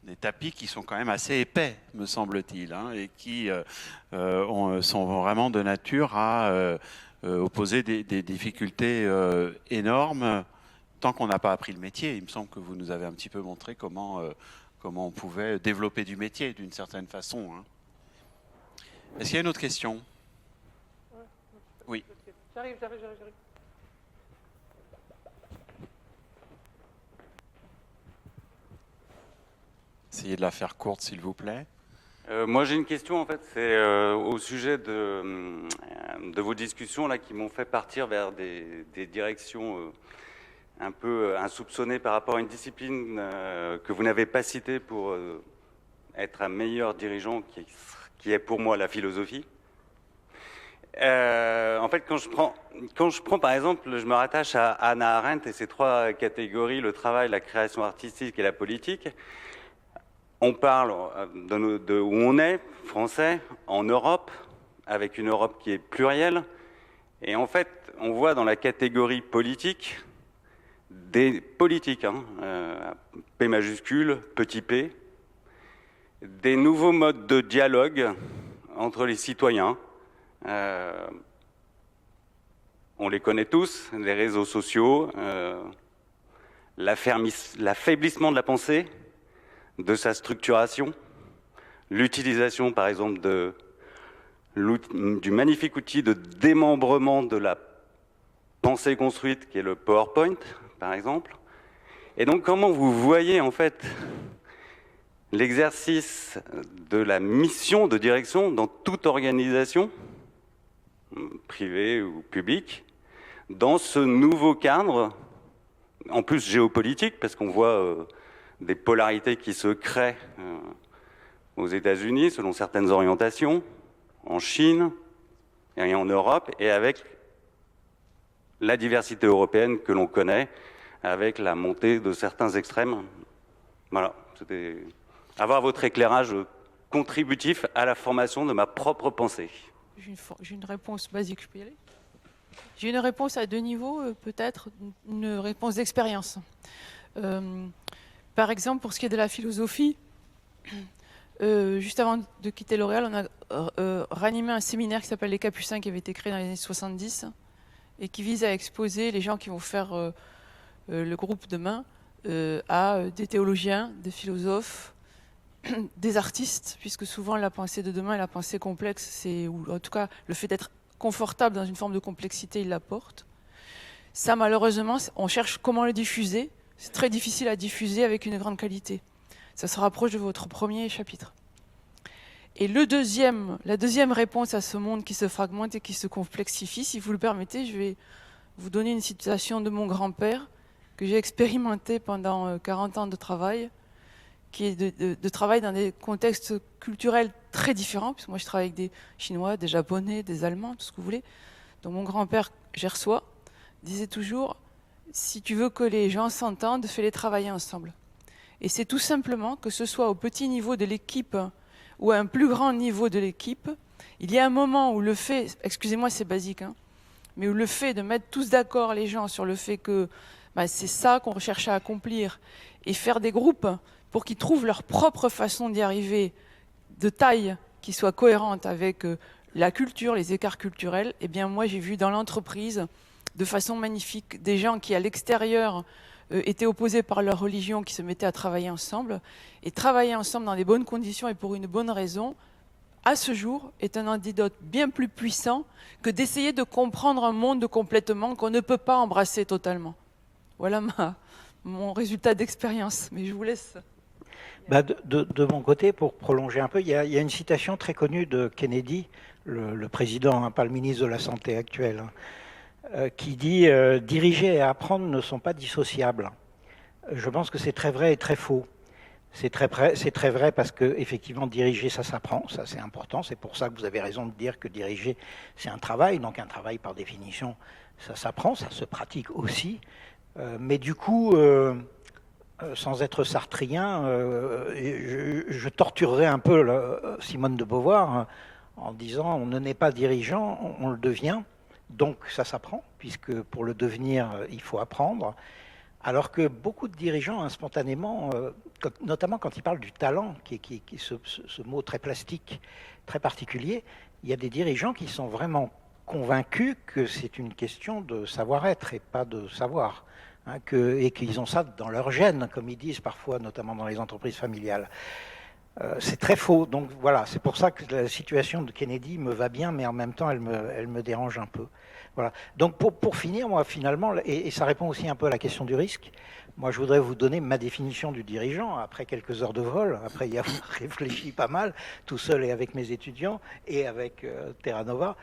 des tapis qui sont quand même assez épais, me semble-t-il, hein, et qui sont vraiment de nature à opposer des difficultés énormes tant qu'on n'a pas appris le métier. Il me semble que vous nous avez un petit peu montré comment on pouvait développer du métier d'une certaine façon. Hein. Est-ce qu'il y a une autre question? Oui. J'arrive. Essayez de la faire courte, s'il vous plaît. Moi, j'ai une question, en fait, c'est au sujet de vos discussions là, qui m'ont fait partir vers des directions un peu insoupçonnées par rapport à une discipline que vous n'avez pas citée pour être un meilleur dirigeant, qui est pour moi la philosophie. En fait, quand je prends par exemple, je me rattache à Hannah Arendt et ses trois catégories, le travail, la création artistique et la politique. On parle de où on est, français, en Europe, avec une Europe qui est plurielle. Et en fait, on voit dans la catégorie politique, des politiques, hein, P majuscule, petit p, des nouveaux modes de dialogue entre les citoyens. On les connaît tous, les réseaux sociaux, l'affaiblissement de la pensée, de sa structuration, l'utilisation par exemple du magnifique outil de démembrement de la pensée construite qui est le PowerPoint par exemple. Et donc comment vous voyez en fait l'exercice de la mission de direction dans toute organisation, privée ou publique, dans ce nouveau cadre, en plus géopolitique, parce qu'on voit des polarités qui se créent aux États-Unis selon certaines orientations, en Chine et en Europe, et avec la diversité européenne que l'on connaît, avec la montée de certains extrêmes. Voilà, c'était avoir votre éclairage contributif à la formation de ma propre pensée. J'ai une réponse basique, je peux y aller? J'ai une réponse à deux niveaux, peut-être une réponse d'expérience. Par exemple, pour ce qui est de la philosophie, juste avant de quitter L'Oréal, on a ranimé un séminaire qui s'appelle Les Capucins, qui avait été créé dans les années 70 et qui vise à exposer les gens qui vont faire le groupe demain à des théologiens, des philosophes, des artistes, puisque souvent la pensée de demain, la pensée complexe, ou en tout cas le fait d'être confortable dans une forme de complexité, il l'apporte. Ça, malheureusement, on cherche comment le diffuser. C'est très difficile à diffuser avec une grande qualité. Ça se rapproche de votre premier chapitre. Et la deuxième réponse à ce monde qui se fragmente et qui se complexifie, si vous le permettez, je vais vous donner une citation de mon grand-père que j'ai expérimenté pendant 40 ans de travail, qui est de travail dans des contextes culturels très différents, puisque moi je travaille avec des Chinois, des Japonais, des Allemands, tout ce que vous voulez. Donc mon grand-père Gersois disait toujours, si tu veux que les gens s'entendent, fais-les travailler ensemble. Et c'est tout simplement que ce soit au petit niveau de l'équipe ou à un plus grand niveau de l'équipe, il y a un moment où le fait, excusez-moi c'est basique, hein, mais où le fait de mettre tous d'accord les gens sur le fait que c'est ça qu'on recherche à accomplir et faire des groupes pour qu'ils trouvent leur propre façon d'y arriver, de taille qui soit cohérente avec la culture, les écarts culturels, eh bien moi j'ai vu dans l'entreprise de façon magnifique des gens qui à l'extérieur étaient opposés par leur religion, qui se mettaient à travailler ensemble, et travailler ensemble dans des bonnes conditions et pour une bonne raison, à ce jour, est un antidote bien plus puissant que d'essayer de comprendre un monde complètement qu'on ne peut pas embrasser totalement. Voilà mon résultat d'expérience, mais je vous laisse. De mon côté, pour prolonger un peu, il y a une citation très connue de Kennedy, le président, pas le ministre de la Santé actuel, qui dit « Diriger et apprendre ne sont pas dissociables ». Je pense que c'est très vrai et très faux. C'est très vrai parce que effectivement diriger, ça s'apprend, ça c'est important. C'est pour ça que vous avez raison de dire que diriger, c'est un travail. Donc un travail, par définition, ça s'apprend, ça se pratique aussi. Mais du coup, sans être sartrien, je torturerais un peu Simone de Beauvoir en disant on ne naît pas dirigeant, on le devient. Donc ça s'apprend, puisque pour le devenir, il faut apprendre. Alors que beaucoup de dirigeants, spontanément, notamment quand ils parlent du talent, qui est ce mot très plastique, très particulier, il y a des dirigeants qui sont vraiment convaincus que c'est une question de savoir-être et pas de savoir, hein, et qu'ils ont ça dans leur gène, comme ils disent parfois, notamment dans les entreprises familiales. C'est très faux. Donc voilà, c'est pour ça que la situation de Kennedy me va bien, mais en même temps, elle me dérange un peu. Voilà. Donc pour finir, moi finalement, et ça répond aussi un peu à la question du risque, moi je voudrais vous donner ma définition du dirigeant après quelques heures de vol, après y avoir réfléchi pas mal, tout seul et avec mes étudiants et avec Terra Nova,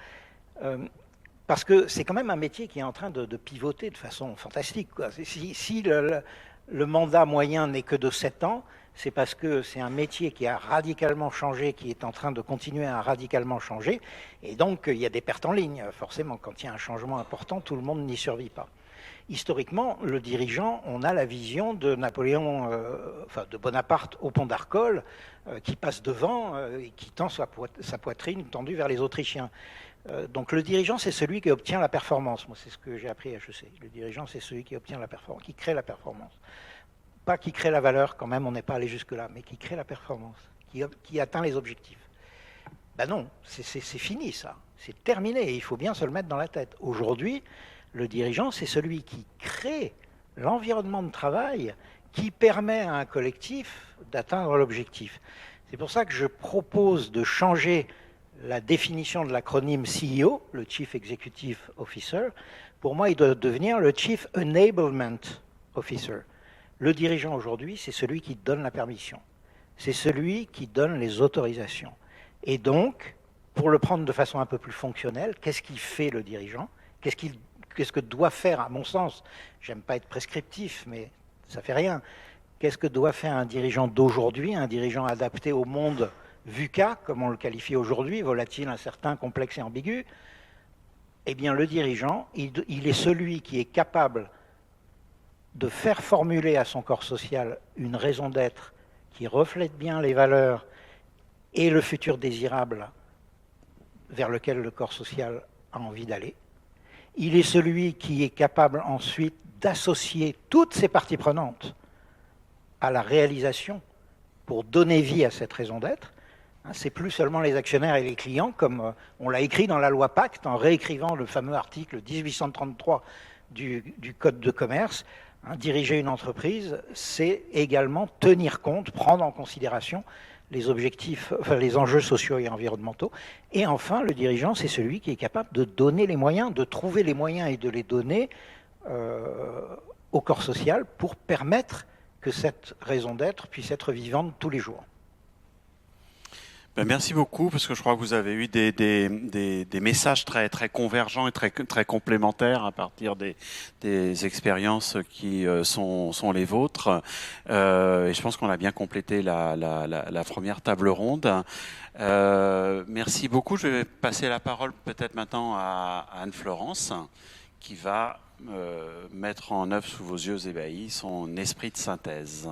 parce que c'est quand même un métier qui est en train de pivoter de façon fantastique, quoi. Si le mandat moyen n'est que de 7 ans, c'est parce que c'est un métier qui a radicalement changé, qui est en train de continuer à radicalement changer, et donc il y a des pertes en ligne. Forcément, quand il y a un changement important, tout le monde n'y survit pas. Historiquement, le dirigeant, on a la vision de Napoléon, de Bonaparte au pont d'Arcole, qui passe devant et qui tend sa poitrine tendue vers les Autrichiens. Donc le dirigeant, c'est celui qui obtient la performance. Moi, c'est ce que j'ai appris à HEC. Le dirigeant, c'est celui qui obtient la performance, qui crée la performance. Pas qui crée la valeur, quand même, on n'est pas allé jusque-là, mais qui crée la performance, qui atteint les objectifs. Ben non, c'est fini ça, c'est terminé, et il faut bien se le mettre dans la tête. Aujourd'hui, le dirigeant, c'est celui qui crée l'environnement de travail qui permet à un collectif d'atteindre l'objectif. C'est pour ça que je propose de changer la définition de l'acronyme CEO, le Chief Executive Officer. Pour moi, il doit devenir le Chief Enablement Officer. Le dirigeant aujourd'hui, c'est celui qui donne la permission. C'est celui qui donne les autorisations. Et donc, pour le prendre de façon un peu plus fonctionnelle, qu'est-ce qu'il fait le dirigeant ? Qu'est-ce que doit faire, à mon sens ? J'aime pas être prescriptif, mais ça fait rien. Qu'est-ce que doit faire un dirigeant d'aujourd'hui, un dirigeant adapté au monde VUCA, comme on le qualifie aujourd'hui, volatile, incertain, complexe et ambigu ? Eh bien, le dirigeant, il est celui qui est capable de faire formuler à son corps social une raison d'être qui reflète bien les valeurs et le futur désirable vers lequel le corps social a envie d'aller. Il est celui qui est capable ensuite d'associer toutes ses parties prenantes à la réalisation pour donner vie à cette raison d'être. C'est plus seulement les actionnaires et les clients, comme on l'a écrit dans la loi Pacte, en réécrivant le fameux article 1833 du Code de commerce. Diriger une entreprise, c'est également tenir compte, prendre en considération les objectifs, les enjeux sociaux et environnementaux. Et enfin, le dirigeant, c'est celui qui est capable de donner les moyens, de trouver les moyens et de les donner au corps social pour permettre que cette raison d'être puisse être vivante tous les jours. Ben, merci beaucoup, parce que je crois que vous avez eu des messages très, très convergents et très, très complémentaires à partir des expériences qui sont les vôtres. Et je pense qu'on a bien complété la première table ronde. Merci beaucoup. Je vais passer la parole peut-être maintenant à Anne-Florence, qui va mettre en œuvre sous vos yeux ébahis son esprit de synthèse.